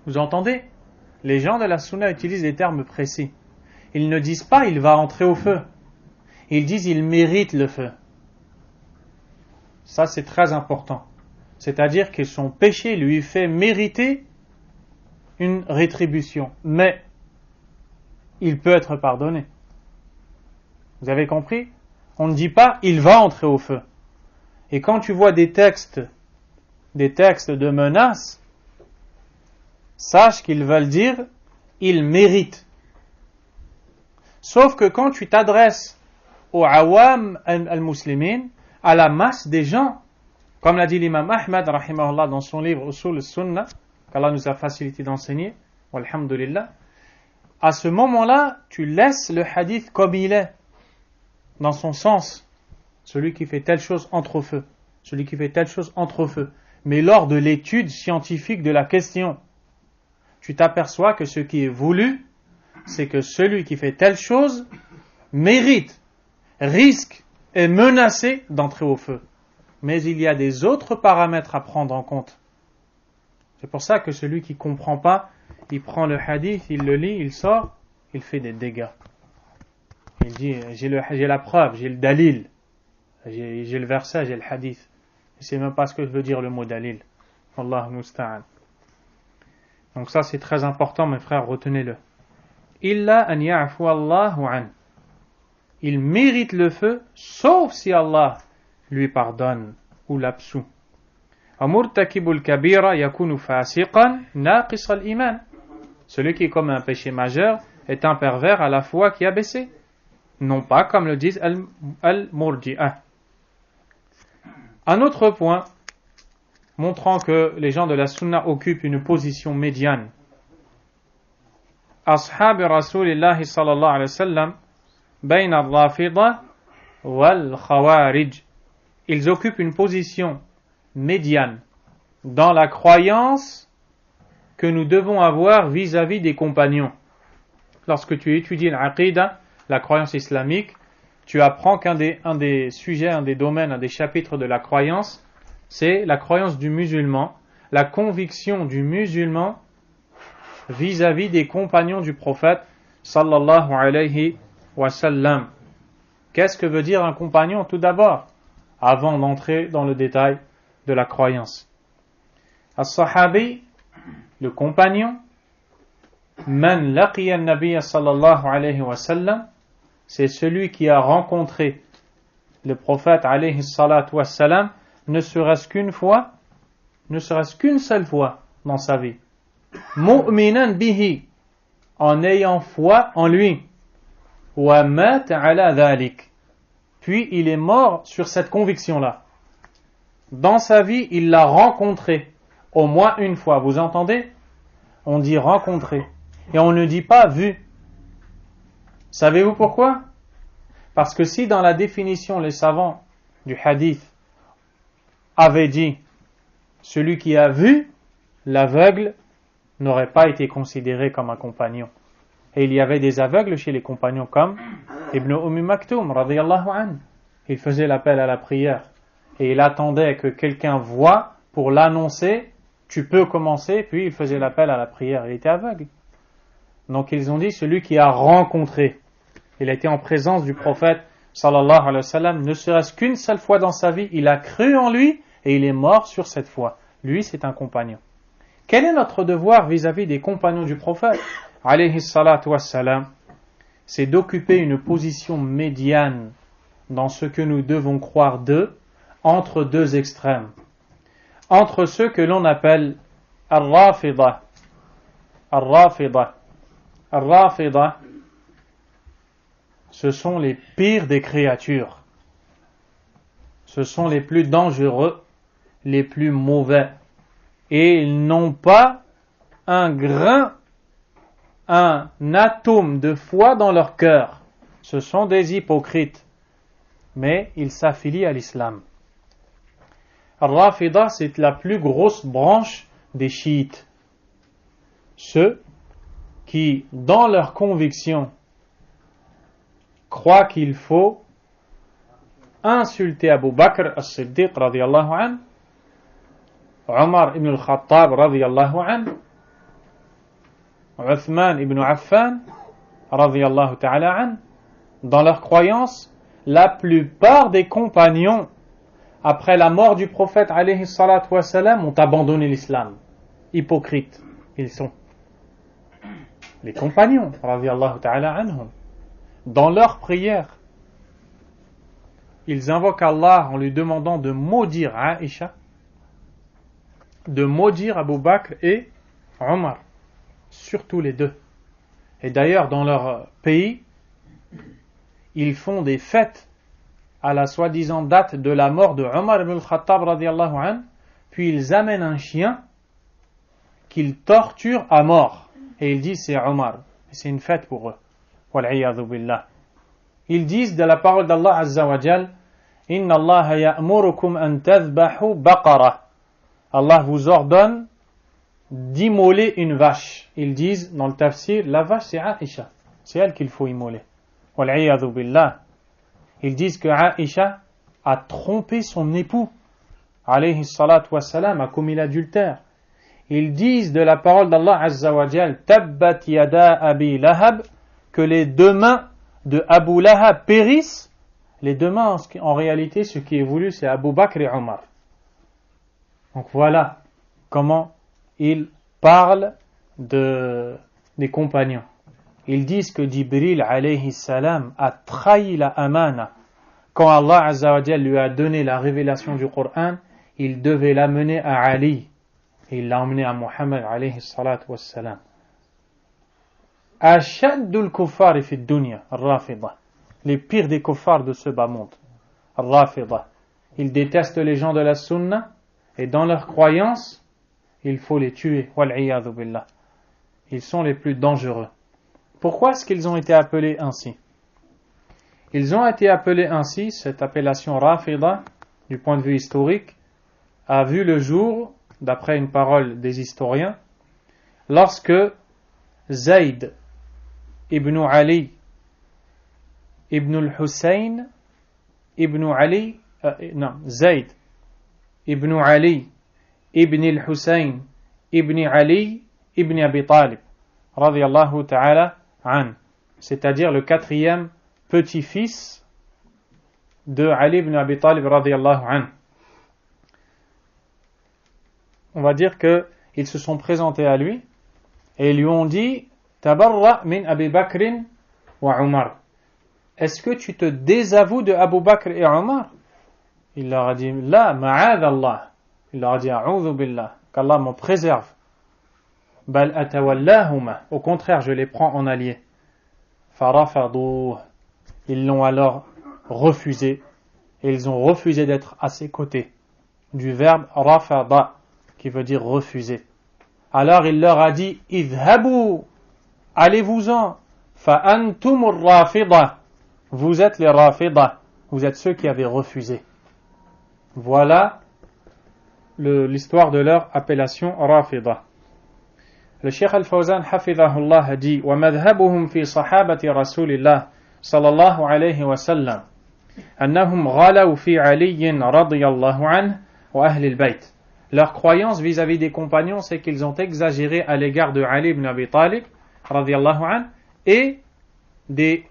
Speaker 1: Vous entendez? Les gens de la Sunna utilisent des termes précis. Ils ne disent pas il va entrer au feu. Ils disent il mérite le feu. Ça c'est très important. C'est-à-dire que son péché lui fait mériter une rétribution. Mais il peut être pardonné. Vous avez compris? On ne dit pas il va entrer au feu. Et quand tu vois des textes de menaces, sache qu'ils veulent dire il mérite. Sauf que quand tu t'adresses aux awam al-muslimin, à la masse des gens, comme l'a dit l'imam Ahmad rahimahullah dans son livre Usul al-Sunnah, qu'Allah nous a facilité d'enseigner, walhamdulillah, à ce moment-là, tu laisses le hadith comme il est, dans son sens. Celui qui fait telle chose entre au feu. Celui qui fait telle chose entre au feu. Mais lors de l'étude scientifique de la question, tu t'aperçois que ce qui est voulu, c'est que celui qui fait telle chose mérite, risque, est menacé d'entrer au feu. Mais il y a des autres paramètres à prendre en compte. C'est pour ça que celui qui ne comprend pas, il prend le hadith, il le lit, il sort, il fait des dégâts. Il dit, j'ai la preuve, j'ai le dalil, j'ai le verset, j'ai le hadith. Je ne sais même pas ce que veut dire le mot dalil. Wallahu musta'an. Donc ça c'est très important mes frères, retenez-le. Illa an ya'fu Allahu an. Il mérite le feu, sauf si Allah lui pardonne ou l'absout. Amurtakibul kabira yakunu fasiqan naqis al-iman. Celui qui commet un péché majeur est un pervers à la foi qui a baissé. Non pas comme le disent al-murji'ah. Un autre point montrant que les gens de la Sunna occupent une position médiane. Ashab Rasulillahi sallallahu alayhi wa sallam bayna al-Rafida wal-Khawarij. Ils occupent une position médiane dans la croyance que nous devons avoir vis-à-vis des compagnons. Lorsque tu étudies l'Aqidah, la croyance islamique, tu apprends qu'un des sujets, un des domaines, un des chapitres de la croyance, c'est la croyance du musulman, la conviction du musulman vis-à-vis des compagnons du prophète sallallahu alayhi wa sallam. Qu'est-ce que veut dire un compagnon tout d'abord, avant d'entrer dans le détail de la croyance? As-sahabi, le compagnon, man laqiya an-nabiy sallallahu alayhi wa sallam, c'est celui qui a rencontré le prophète alayhi salatu wa sallam, ne serait-ce qu'une fois, ne serait-ce qu'une seule fois dans sa vie. Mu'minan bihi, en ayant foi en lui. Wa mat ala dhalik. Puis il est mort sur cette conviction-là. Dans sa vie, il l'a rencontré au moins une fois. Vous entendez? On dit rencontrer. Et on ne dit pas vu. Savez-vous pourquoi? Parce que si dans la définition les savants du hadith avaient dit celui qui a vu, l'aveugle n'aurait pas été considéré comme un compagnon. Et il y avait des aveugles chez les compagnons comme Ibn Maktoum radiyallahu anhu. Il faisait l'appel à la prière et il attendait que quelqu'un voie pour l'annoncer, tu peux commencer, puis il faisait l'appel à la prière. Il était aveugle. Donc ils ont dit celui qui a rencontré. Il était en présence du prophète sallallahu alayhi wa sallam, ne serait-ce qu'une seule fois dans sa vie, il a cru en lui et il est mort sur cette foi. Lui, c'est un compagnon. Quel est notre devoir vis-à-vis des compagnons du prophète alayhi salatu wassalam? c'est d'occuper une position médiane dans ce que nous devons croire d'eux, entre deux extrêmes, entre ceux que l'on appelle Al-Rafida. Al-Rafida. Al-Rafida, ce sont les pires des créatures. Ce sont les plus dangereux, les plus mauvais. Et ils n'ont pas un grain, un atome de foi dans leur cœur. Ce sont des hypocrites. Mais ils s'affilient à l'islam. Al-Rafida, c'est la plus grosse branche des chiites. Ceux qui, dans leur conviction, croient qu'il faut insulter Abu Bakr as-Siddiq radiyallahu anhu, Omar ibn al-Khattab radiyallahu anhu, Uthman ibn Affan radiyallahu ta'ala anhu. Dans leur croyance, la plupart des compagnons, après la mort du prophète alayhi salatu wassalam, ont abandonné l'islam. Hypocrites, ils sont. Les compagnons, radiyallahu ta'ala anhum, dans leur prière, ils invoquent Allah en lui demandant de maudire Aïcha, de maudire Abu Bakr et Omar, surtout les deux. Et d'ailleurs, dans leur pays, ils font des fêtes à la soi-disant date de la mort de Omar ibn al-Khattab radiyallahu anhu, puis ils amènent un chien qu'ils torturent à mort. Et ils disent c'est Omar. Et c'est une fête pour eux. Wal'iyadhu billah. Ils disent de la parole d'Allah Azza wa Jal, Inna Allah ya'murukum an tadhbahu baqara. Allah vous ordonne d'immoler une vache. Ils disent dans le tafsir, la vache c'est Aïcha. C'est elle qu'il faut immoler. Wal'iyadhu billah. Ils disent que Aïcha a trompé son époux, alayhi salatu wassalam, a commis l'adultère. Ils disent de la parole d'Allah Azza wa Jal, Tabbat yada Abi Lahab, que les deux mains de Abu Lahab périssent. Les deux mains, en réalité, ce qui est voulu, c'est Abu Bakr et Omar. Donc voilà comment ils parlent des compagnons. Ils disent que Jibril alayhi salam a trahi la amana. Quand Allah Azza wa Jal lui a donné la révélation du Coran, il devait l'amener à Ali. Et il l'a emmené à Muhammad alayhi salatu wassalam. Ashaddul kuffar fi dunya, Rafida. Les pires des kuffars de ce bas monde. Rafida. Ils détestent les gens de la sunna et dans leur croyance, il faut les tuer. Wal'iyadhu billah. Ils sont les plus dangereux. Pourquoi est-ce qu'ils ont été appelés ainsi? Ils ont été appelés ainsi, cette appellation Rafida, du point de vue historique, a vu le jour, d'après une parole des historiens, lorsque Zayd ibn Ali ibn al-Hussein ibn Ali, Zayd ibn Ali ibn al-Hussein ibn Ali ibn Abi Talib, radiyallahu ta'ala an, c'est-à-dire le quatrième petit-fils de Ali ibn Abi Talib, radiyallahu an. On va dire qu'ils se sont présentés à lui et lui ont dit Tabarra min Abi Bakrin wa Umar. Est-ce que tu te désavoues de Abu Bakr et Omar? Il leur a dit La ma'ad Allah. Il leur a dit A'udhu billah, qu'Allah m'en préserve. Bal atawallahuma. Au contraire, je les prends en alliés. Farafadouh. Ils l'ont alors refusé et ils ont refusé d'être à ses côtés. Du verbe rafada, qui veut dire refuser. Alors il leur a dit Idhabu, allez-vous-en, fa antumur rafida, vous êtes les rafida, vous êtes ceux qui avaient refusé. Voilà l'histoire de leur appellation rafida. Le Cheikh Al-Fawzan hafidhahullah a dit wa madhhabuhum fi sahabati rasulillah sallallahu alayhi wa sallam annahum ghalaw fi Ali radiyallahu anhu wa ahli al-bayt. Leur croyance vis-à-vis des compagnons, c'est qu'ils ont exagéré à l'égard de Ali ibn Abi Talib, radiyallahu anhu, et des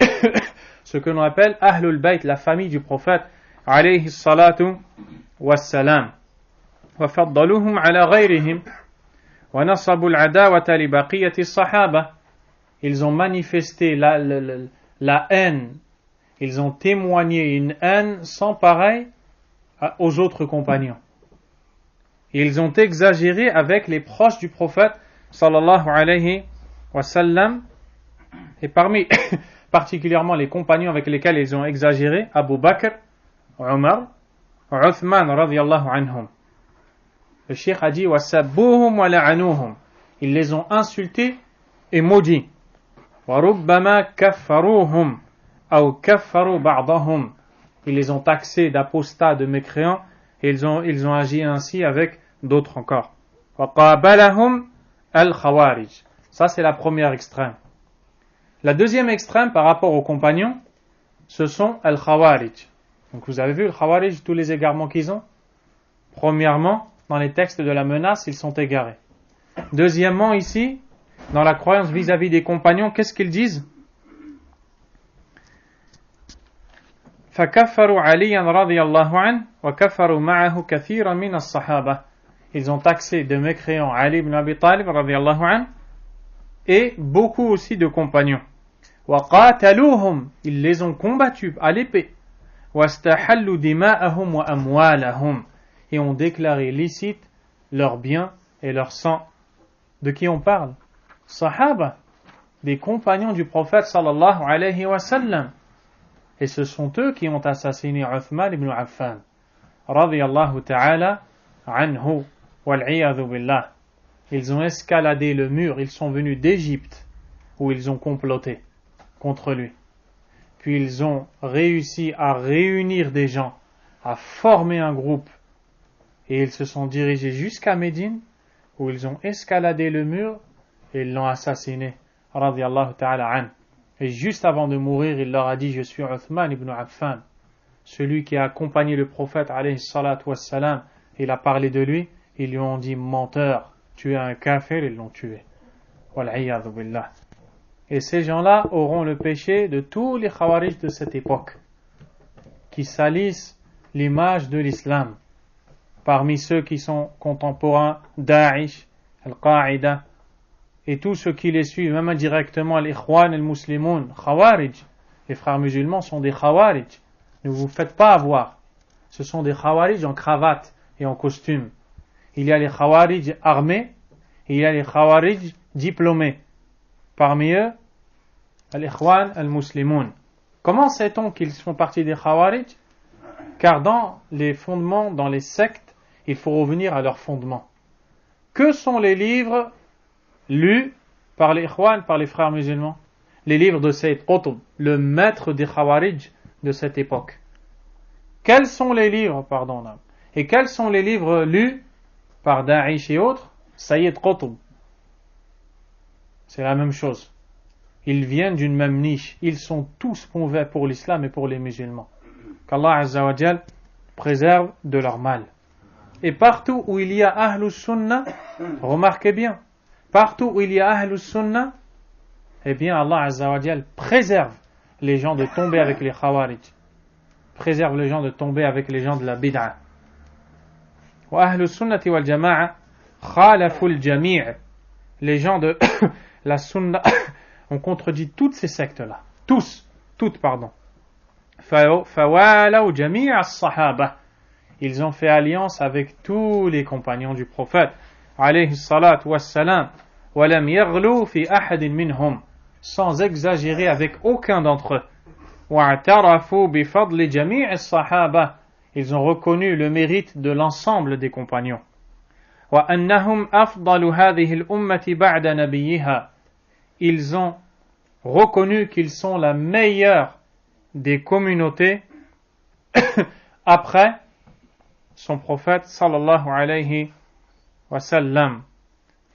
Speaker 1: ce que l'on appelle Ahlul Bayt, la famille du prophète, alayhi salatu wassalam. Wa faddaluhum ala ghayrihim, wa nasabu al-adawata li baqiyati as-sahaba. Ils ont manifesté la haine. Ils ont témoigné une haine sans pareil aux autres compagnons. Ils ont exagéré avec les proches du prophète sallallahu alayhi wa sallam, et parmi particulièrement les compagnons avec lesquels ils ont exagéré, Abu Bakr, Omar, Uthman radiyallahu anhum. Le cheikh a dit وَسَبُّوهُمْ وَلَعَنُوهُمْ. Ils les ont insultés et maudits. وَرُبَّمَا كَفَّرُوهُمْ أَوْ كَفَّرُوا بَعْضَهُمْ. Ils les ont taxés d'apostats, de mécréants, et ils ont agi ainsi avec d'autres encore. وَقَابَلَهُمْ الْخَوَارِجِ. Ça c'est la première extrême. La deuxième extrême par rapport aux compagnons, ce sont al-Khawarij. Donc vous avez vu le Khawarij, tous les égarements qu'ils ont. Premièrement, dans les textes de la menace, ils sont égarés. Deuxièmement, ici, dans la croyance vis-à-vis des compagnons, qu'est-ce qu'ils disent? فَكَفَّرُوا عَلِيًّا رَضِيَ اللَّهُ عَنْهُ وَكَفَّرُوا مَعَهُ كَثِيرًا مِنَ الصَّحَابَةِ. Ils ont taxé de mécréants Ali ibn Abi Talib radiyallahu anhu et beaucoup aussi de compagnons. وَقَاتَلُوهُمْ. Ils les ont combattus à l'épée. وَاسْتَحَلُّوا دِمَاءَهُمْ وَأَمْوَالَهُمْ. Et ont déclaré licite leurs biens et leur sang. De qui on parle? Sahaba, des compagnons du prophète sallallahu alayhi wa sallam. Et ce sont eux qui ont assassiné Uthman ibn Affan radiyallahu ta'ala anhu wal'iyadhu billah. Ils ont escaladé le mur, ils sont venus d'Égypte où ils ont comploté contre lui. Puis ils ont réussi à réunir des gens, à former un groupe, et ils se sont dirigés jusqu'à Médine où ils ont escaladé le mur et ils l'ont assassiné radiyallahu ta'ala an. Et juste avant de mourir, il leur a dit: je suis Uthman ibn Affan, celui qui a accompagné le prophète alayhi salatu wassalam. Il a parlé de lui, ils lui ont dit: menteur, tu es un kafir, ils l'ont tué. Wal'iyadhu billah. Et ces gens-là auront le péché de tous les khawarij de cette époque, qui salissent l'image de l'islam. Parmi ceux qui sont contemporains, Daesh, Al-Qaïda, et tous ceux qui les suivent, même indirectement, l'Ikhwan al-Muslimoun, Khawarij. Les frères musulmans sont des Khawarij. Ne vous faites pas avoir. Ce sont des Khawarij en cravate et en costume. Il y a les Khawarij armés, et il y a les Khawarij diplômés. Parmi eux, l'Ikhwan al-Muslimoun. Comment sait-on qu'ils font partie des Khawarij? Car dans les fondements, dans les sectes, il faut revenir à leurs fondements. Que sont les livres lus par les Ikhwan, par les frères musulmans? Les livres de Sayyid Qutb, le maître des Khawarij de cette époque. Quels sont les livres, et quels sont les livres lus par Daesh et autres? Sayyid Qutb. C'est la même chose. Ils viennent d'une même niche. Ils sont tous mauvais pour l'islam et pour les musulmans. Qu'Allah Azza wa Jal préserve de leur mal. Et partout où il y a Ahlus Sunnah, remarquez bien, partout où il y a Ahlus Sunnah, eh bien Allah Azza wa Jal préserve les gens de tomber avec les Khawarij. Préserve les gens de tomber avec les gens de la bid'a. Wa Ahlus Sunnati wal Jama'a khalaful jami'. Les gens de la Sunna ont contredit toutes ces sectes-là. Toutes, pardon. Fawalaw jami' as-sahaba. Ils ont fait alliance avec tous les compagnons du prophète alayhi salatu wassalam. Walam yaghlu fi ahadin minhum. Sans exagérer avec aucun d'entre eux. Wa'tarafu bi fadli jami' as-sahaba. Ils ont reconnu le mérite de l'ensemble des compagnons. Wa annahum afdalu hadhihi al-ummati ba'da nabiyha. Ils ont reconnu qu'ils sont la meilleure des communautés après son prophète sallallahu alayhi wa sallam.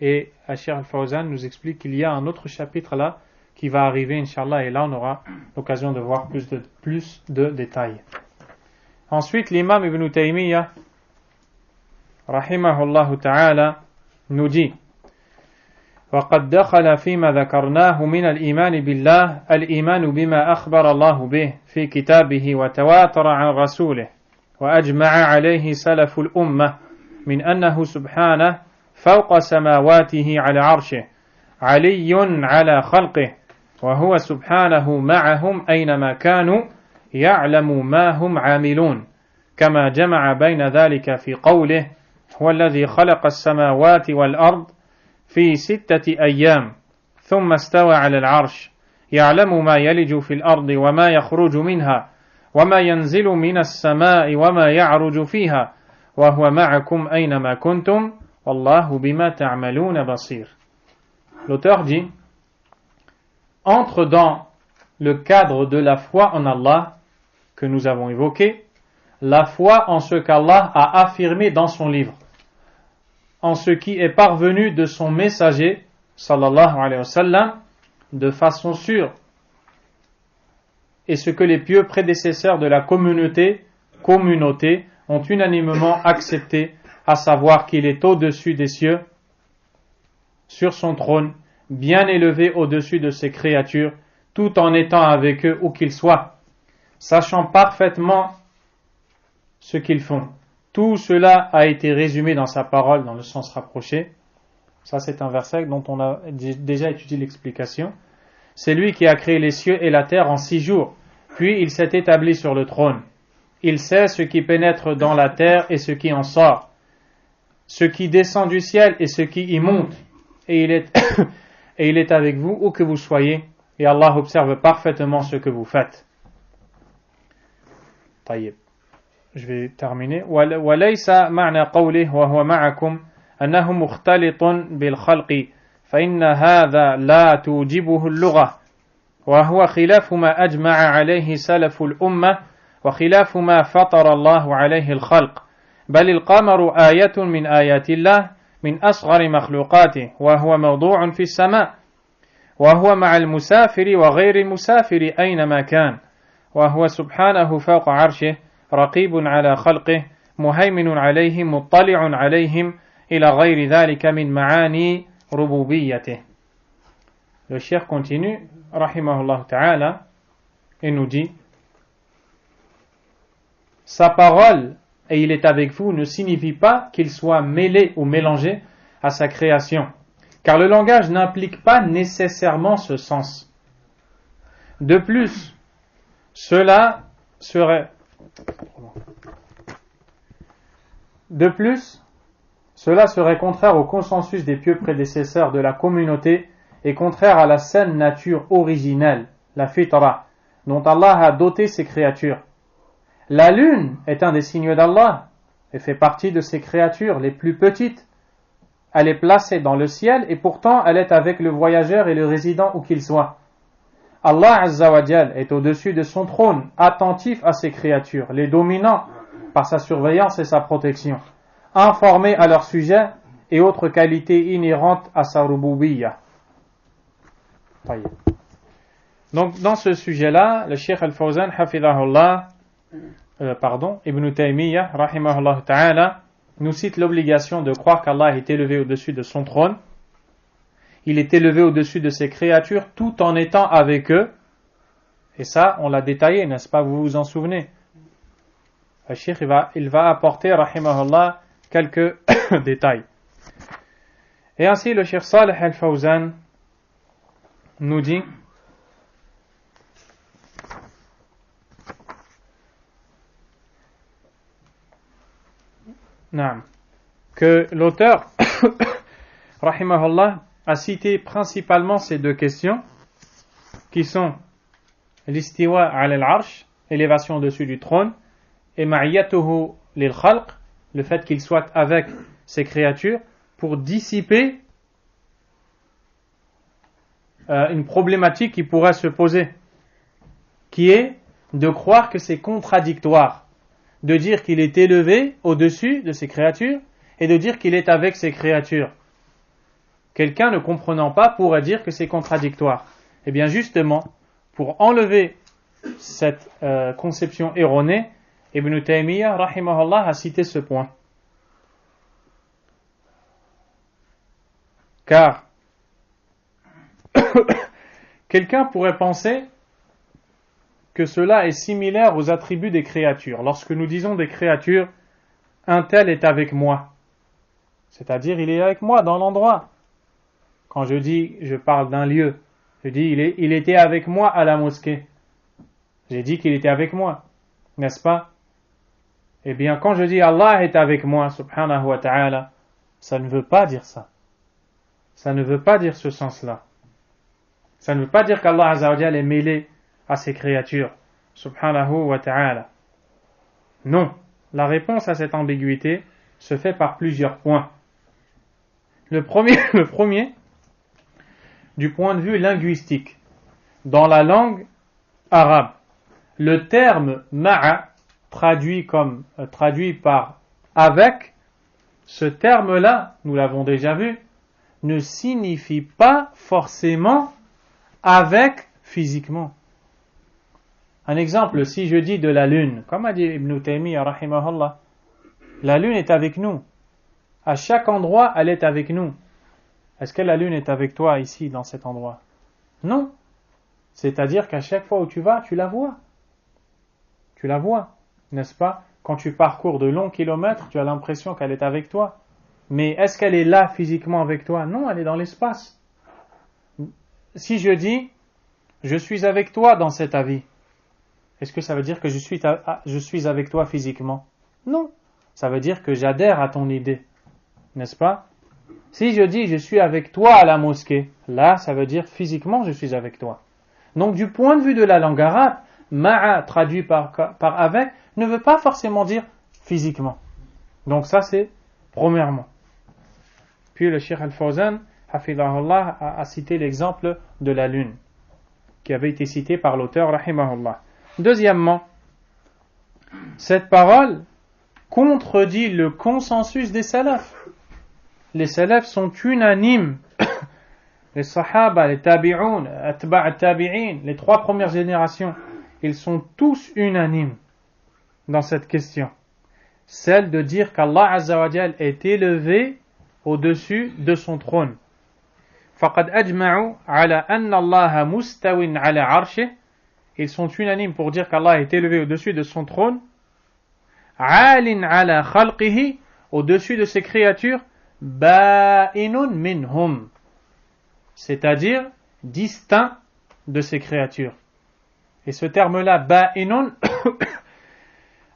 Speaker 1: Et Cheikh Al-Fawzan nous explique qu'il y a un autre chapitre là qui va arriver inshallah, et là on aura l'occasion de voir plus de détails. Ensuite l'imam Ibn Taymiyyah rahimahullah ta'ala nous dit: وقد دخل فيما ذكرناه من الإيمان بالله الإيمان بما أخبر الله به في كتابه وتواتر عن رسوله وأجمع عليه سلف الأمة من أنه سبحانه فوق سماواته على عرشه علي على خلقه وهو سبحانه معهم أينما كانوا يعلم ما هم عاملون كما جمع بين ذلك في قوله هو الذي خلق السماوات والأرض في 6 أيام ثم استوى على العرش يعلم ما يلج في الأرض وما يخرج منها وما ينزل من السماء وما يعرج فيها وهو معكم أينما كنتم والله بما تعملون بصير. L'auteur dit, entre dans le cadre de la foi en Allah que nous avons évoqué, la foi en ce qu'Allah a affirmé dans son livre, en ce qui est parvenu de son messager, sallallahu alayhi wa sallam, de façon sûre, et ce que les pieux prédécesseurs de la communauté ont unanimement accepté, à savoir qu'il est au-dessus des cieux, sur son trône, bien élevé au-dessus de ses créatures, tout en étant avec eux où qu'ils soient, sachant parfaitement ce qu'ils font. Tout cela a été résumé dans sa parole dans le sens rapproché. Ça, c'est un verset dont on a déjà étudié l'explication. C'est lui qui a créé les cieux et la terre en 6 jours. Puis il s'est établi sur le trône. Il sait ce qui pénètre dans la terre et ce qui en sort, ce qui descend du ciel et ce qui y monte. Et il est avec vous où que vous soyez. Et Allah observe parfaitement ce que vous faites. طيب. Je vais terminer. وليس معنى قوله وهو معكم أنه مختلط بالخلق فإن هذا لا توجبه اللغة وهو خلاف ما أجمع عليه سلف الأمة وخلاف ما فطر الله عليه الخلق بل القمر آية من آيات الله من أصغر مخلوقاته وهو موضوع في السماء وهو مع المسافر وغير المسافر أينما كان وهو سبحانه فوق عرشه رقيب على خلقه مهيمن عليهم مطلع عليهم إلى غير ذلك من معاني ربوبيته. Le cheikh continue, rahimahullah ta'ala, et nous dit, sa parole, et il est avec vous, ne signifie pas qu'il soit mêlé ou mélangé à sa création, car le langage n'implique pas nécessairement ce sens. De plus, cela serait contraire au consensus des pieux prédécesseurs de la communauté et contraire à la saine nature originelle, la fitra, dont Allah a doté ses créatures. La lune est un des signes d'Allah et fait partie de ses créatures les plus petites. Elle est placée dans le ciel et pourtant elle est avec le voyageur et le résident où qu'il soit. Allah Azza wa Jal est au-dessus de son trône, attentif à ses créatures, les dominant par sa surveillance et sa protection, informé à leur sujet et autres qualités inhérentes à sa rububiyya. Donc dans ce sujet-là, le Cheikh Al-Fawzan, hafidhahullah, Ibn Taymiyyah, rahimahullah ta'ala, nous cite l'obligation de croire qu'Allah est élevé au-dessus de son trône. Il est élevé au-dessus de ses créatures tout en étant avec eux. Et ça, on l'a détaillé, n'est-ce pas? Vous vous en souvenez? Le Cheikh, il va apporter, rahimahullah, quelques détails. Et ainsi, le Cheikh Salih Al-Fawzan nous dit que l'auteur, rahimahullah, a cité principalement ces 2 questions qui sont l'istiwa ala al-arsh, élévation au-dessus du trône, et ma'iyatuhu lil khalq, le fait qu'il soit avec ses créatures, pour dissiper une problématique qui pourrait se poser, qui est de croire que c'est contradictoire de dire qu'il est élevé au-dessus de ses créatures et de dire qu'il est avec ses créatures. Quelqu'un ne comprenant pas pourrait dire que c'est contradictoire. Eh bien justement, pour enlever cette conception erronée, Ibn Taymiyyah, rahimahullah, a cité ce point. Car quelqu'un pourrait penser que cela est similaire aux attributs des créatures. Lorsque nous disons des créatures, un tel est avec moi. C'est-à-dire, il est avec moi dans l'endroit. Quand je dis, je parle d'un lieu. Je dis, il était avec moi à la mosquée. J'ai dit qu'il était avec moi, n'est-ce pas? Eh bien, quand je dis Allah est avec moi, subhanahu wa ta'ala, ça ne veut pas dire ça. Ça ne veut pas dire ce sens-là. Ça ne veut pas dire qu'Allah azza wa jal est mêlé à ses créatures, subhanahu wa ta'ala. Non. La réponse à cette ambiguïté se fait par plusieurs points. Le premier, du point de vue linguistique. Dans la langue arabe, le terme ma'a, traduit par avec, ce terme-là, nous l'avons déjà vu, ne signifie pas forcément avec physiquement. Un exemple, si je dis de la lune, comme a dit Ibn Taymiyyah rahimahullah, la lune est avec nous. À chaque endroit, elle est avec nous. Est-ce que la lune est avec toi ici, dans cet endroit? Non. C'est-à-dire qu'à chaque fois où tu vas, tu la vois. Tu la vois, n'est-ce pas? Quand tu parcours de longs kilomètres, tu as l'impression qu'elle est avec toi. Mais est-ce qu'elle est là physiquement avec toi? Non, elle est dans l'espace. Si je dis, je suis avec toi dans cet avis, est-ce que ça veut dire que je suis avec toi physiquement? Non. Ça veut dire que j'adhère à ton idée, n'est-ce pas? Si je dis, je suis avec toi à la mosquée, là, ça veut dire physiquement, je suis avec toi. Donc, du point de vue de la langue arabe, ma'a, traduit par avec, ne veut pas forcément dire physiquement. Donc ça, c'est premièrement. Puis le Cheikh Al-Fawzan, hafidahullah, a cité l'exemple de la lune, qui avait été cité par l'auteur, rahimahullah. Deuxièmement, cette parole contredit le consensus des salafs. Les salafs sont unanimes. Les sahaba, les tabi'un, atba' tabi'in, les trois premières générations, ils sont tous unanimes dans cette question. Celle de dire qu'Allah Azza wa Jal est élevé au-dessus de son trône. فَقَدْ أَجْمَعُوا عَلَى أَنَّ اللَّهَ مُسْتَوٍ عَلَى عَرْشِهِ. Ils sont unanimes pour dire qu'Allah est élevé au-dessus de son trône. عَالٍ عَلَى خَلْقِهِ, au-dessus de ses créatures. بَائِنٌ مِنْهُمْ, c'est-à-dire distinct de ses créatures. Et ce terme-là, ba'inun,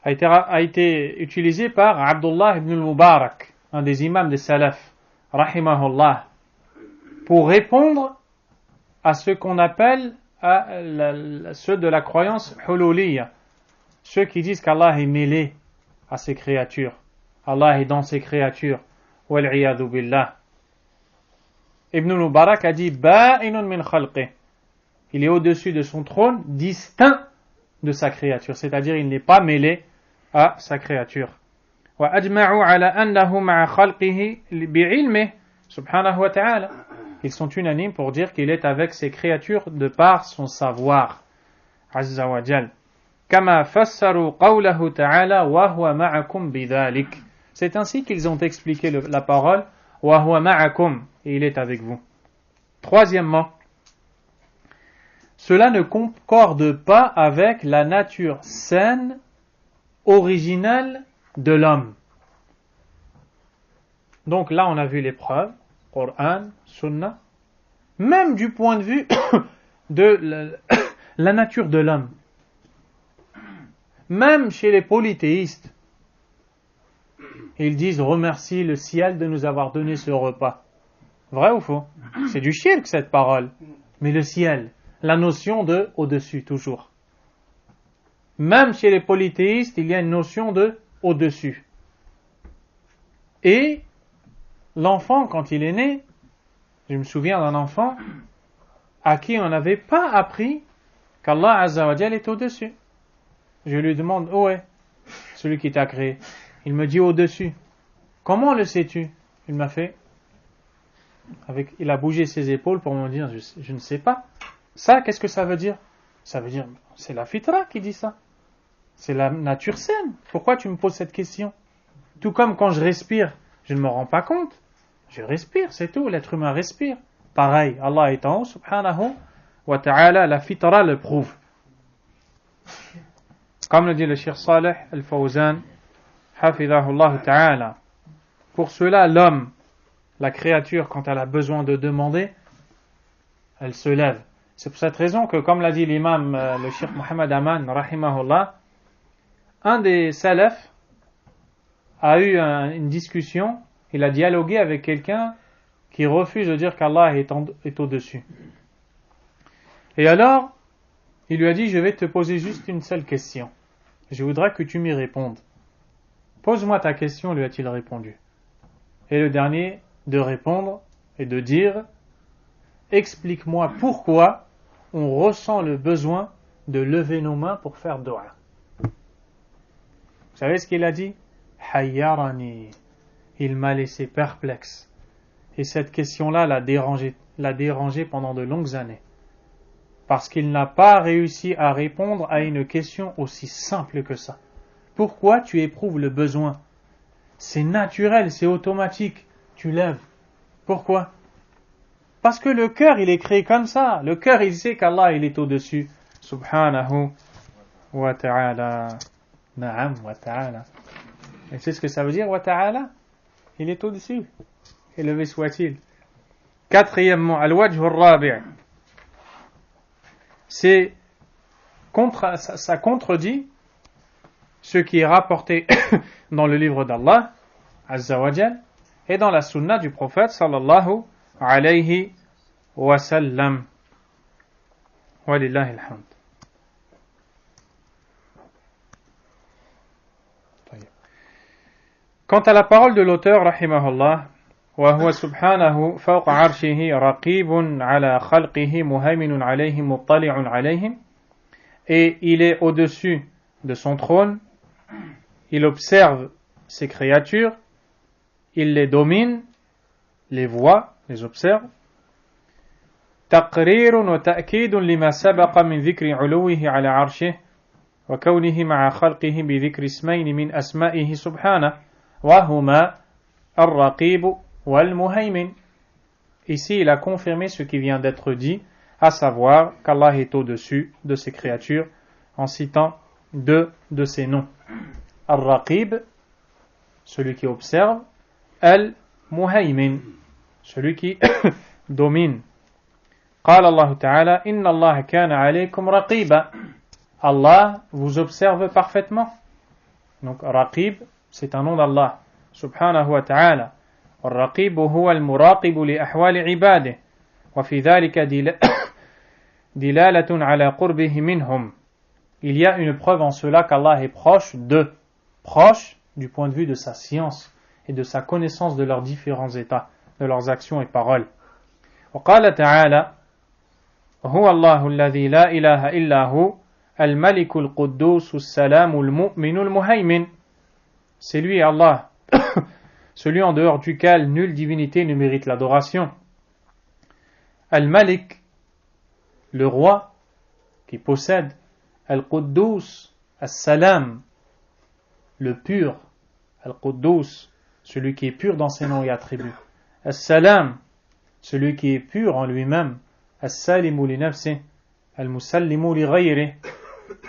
Speaker 1: a été utilisé par Abdullah ibn al-Mubarak, un des imams des salafs, rahimahullah, pour répondre à ce qu'on appelle ceux de la croyance hululiyya, ceux qui disent qu'Allah est mêlé à ses créatures, Allah est dans ses créatures, wal'iyadhu billah. Ibn al-Mubarak a dit ba'inun min khalqih, il est au-dessus de son trône, distinct de sa créature, c'est-à-dire il n'est pas mêlé à sa créature. Wa ajma'u ala annahu ma'a khalqihi bi'ilmihi subhanahu wa ta'ala. Ils sont unanimes pour dire qu'il est avec ses créatures de par son savoir, azza wa jal. Kama fassaru qawlahu ta'ala wa huwa ma'akum bidhalik. C'est ainsi qu'ils ont expliqué la parole wa huwa ma'akum, et il est avec vous. Troisièmement, cela ne concorde pas avec la nature saine, originelle de l'homme. Donc là, on a vu les preuves, Coran, Sunna, même du point de vue de la nature de l'homme. Même chez les polythéistes, ils disent remercie le ciel de nous avoir donné ce repas. Vrai ou faux? C'est du shirk cette parole. Mais le ciel, la notion de au-dessus toujours. Même chez les polythéistes, il y a une notion de au-dessus. Et l'enfant, quand il est né, je me souviens d'un enfant à qui on n'avait pas appris qu'Allah Azza wa Jal est au-dessus. Je lui demande, où est celui qui t'a créé? Il me dit au-dessus. Comment le sais-tu? Il m'a fait, il a bougé ses épaules pour me dire, je ne sais pas. Ça, qu'est-ce que ça veut dire? Ça veut dire, c'est la fitra qui dit ça. C'est la nature saine. Pourquoi tu me poses cette question? Tout comme quand je respire, je ne me rends pas compte. Je respire, c'est tout. L'être humain respire. Pareil, Allah est en haut, subhanahu wa ta'ala, la fitra le prouve. Comme le dit le Cheikh Saleh Al-Fawzan, hafidahullah ta'ala. Pour cela, l'homme, la créature, quand elle a besoin de demander, elle se lève. C'est pour cette raison que, comme l'a dit l'imam, le Cheikh Mohammed Aman, rahimahullah, un des salafs a eu une discussion, il a dialogué avec quelqu'un qui refuse de dire qu'Allah est au-dessus. Et alors, il lui a dit, je vais te poser juste une seule question. Je voudrais que tu m'y répondes. Pose-moi ta question, lui a-t-il répondu. Et le dernier, de répondre et de dire, explique-moi pourquoi on ressent le besoin de lever nos mains pour faire dua. Vous savez ce qu'il a dit? Hayyarani. Il m'a laissé perplexe. Et cette question-là l'a dérangé pendant de longues années. Parce qu'il n'a pas réussi à répondre à une question aussi simple que ça. Pourquoi tu éprouves le besoin? C'est naturel, c'est automatique. Tu lèves. Pourquoi? Parce que le cœur, il est créé comme ça. Le cœur, il sait qu'Allah, il est au-dessus. Subhanahu wa ta'ala. Na'am wa ta'ala. Et c'est ce que ça veut dire, wa ta'ala? Il est au-dessus. Élevé soit-il. Quatrièmement, al-wajh al-rabi'. Ça contredit ce qui est rapporté dans le livre d'Allah, Azza wa Jal, et dans la sunna du prophète, sallallahu alayhi wa sallam. Walillahi alhamd. Quant à la parole de l'auteur, rahimahullah, وهو سبحانه فوق عرشه رقيب على خلقه مهيمن عليهم مطلع عليهم, et il est au-dessus de son trône, il observe ses créatures, il les domine, les voit, les observe. تقرير وتأكيد لما سبق من ذكر علوه على عرشه وكونه مع خلقه بذكر اسمين من أسمائه سبحانه وهما الرقيب والمهيمن. Ici, il a confirmé ce qui vient d'être dit, à savoir qu'Allah est au-dessus de ses créatures, en citant deux de ses noms. Al-Raqib, celui qui observe, Al-Muhaymin, celui qui domine. قال الله تعالى إن الله كان عليكم رقيبا. Allah vous observe parfaitement. Donc Raqib, c'est un nom d'Allah subhanahu wa ta'ala. الرقيب هو المراقب لأحوال عباده وفي ذلك دلالة على قربه منهم. Il y a une preuve en cela qu'Allah est proche d'eux, proche du point de vue de sa science et de sa connaissance de leurs différents états, de leurs actions et paroles. وقال تعالى هو الله الذي لا إله إلا هو الملك القدوس السلام المؤمن المهيمن. C'est lui Allah, celui en dehors duquel nulle divinité ne mérite l'adoration. Al-Malik, le roi qui possède. Al-Quddus, As-Salam, le pur. Al-Quddus, celui qui est pur dans ses noms et attributs. As-Salam, celui qui est pur en lui-même. As-Salimu li nafsi, Al-Musallimu li ghayri.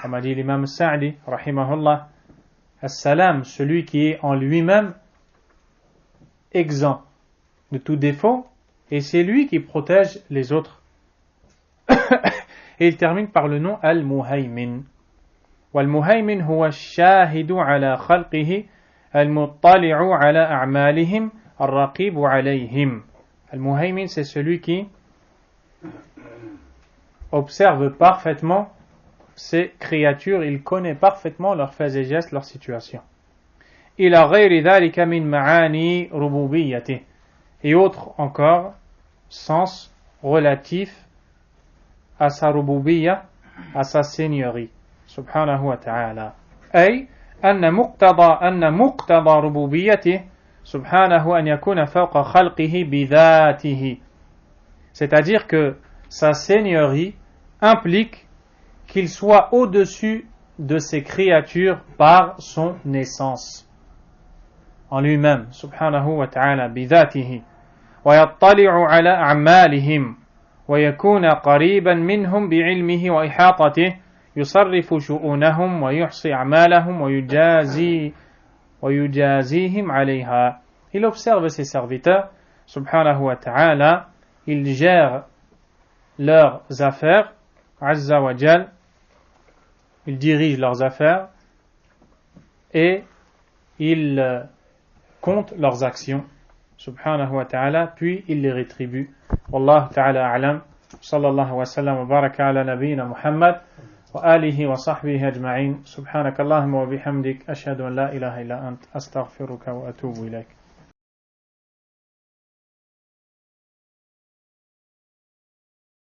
Speaker 1: Comme a dit l'imam Sa'di, rahimahullah. As-Salam, celui qui est en lui-même exempt de tout défaut, et c'est lui qui protège les autres. Et il termine par le nom Al-Muhaymin. Wal-Muhaymin huwa ash-shahidu ala khalqihi al-muttali'u ala a'malihim ar-raqibu alayhim. Al-Muhaymin, c'est celui qui observe parfaitement ses créatures, il connaît parfaitement leurs faits et gestes, leur situation. إلى غير ذلك من معاني ربوبيته, et autres encore sens relatifs à sa rububiyya, à sa seigneurie subhanahu wa ta'ala. أي أن مقتضى ربوبيته سبحانه أن يكون فوق خلقه بذاته, c'est-à-dire que sa seigneurie implique qu'il soit au-dessus de ses créatures par son essence en lui-même, subhanahu wa ta'ala, bidhatihi, wa yattali'u ala a'malihim, wa yakuna qariban minhum bi'ilmihi wa ihatatihi, yusarrifu shu'unahum wa yuhsi a'malahum wa yujazihim alayha. Il observe ses serviteurs, subhanahu wa ta'ala, il gère leurs affaires, Azza wa Jal, il dirige leurs affaires et il compte leurs actions, subhanahu wa ta'ala, puis il les rétribue. Wallahu ta'ala a'lam, sallallahu wa sallam wa baraka ala nabiyyina Muhammad wa alihi wa sahbihi ajma'in, subhanakallahumma wa bihamdik, ashhadu an la ilaha illa ant, astaghfiruka wa atubu ilayk.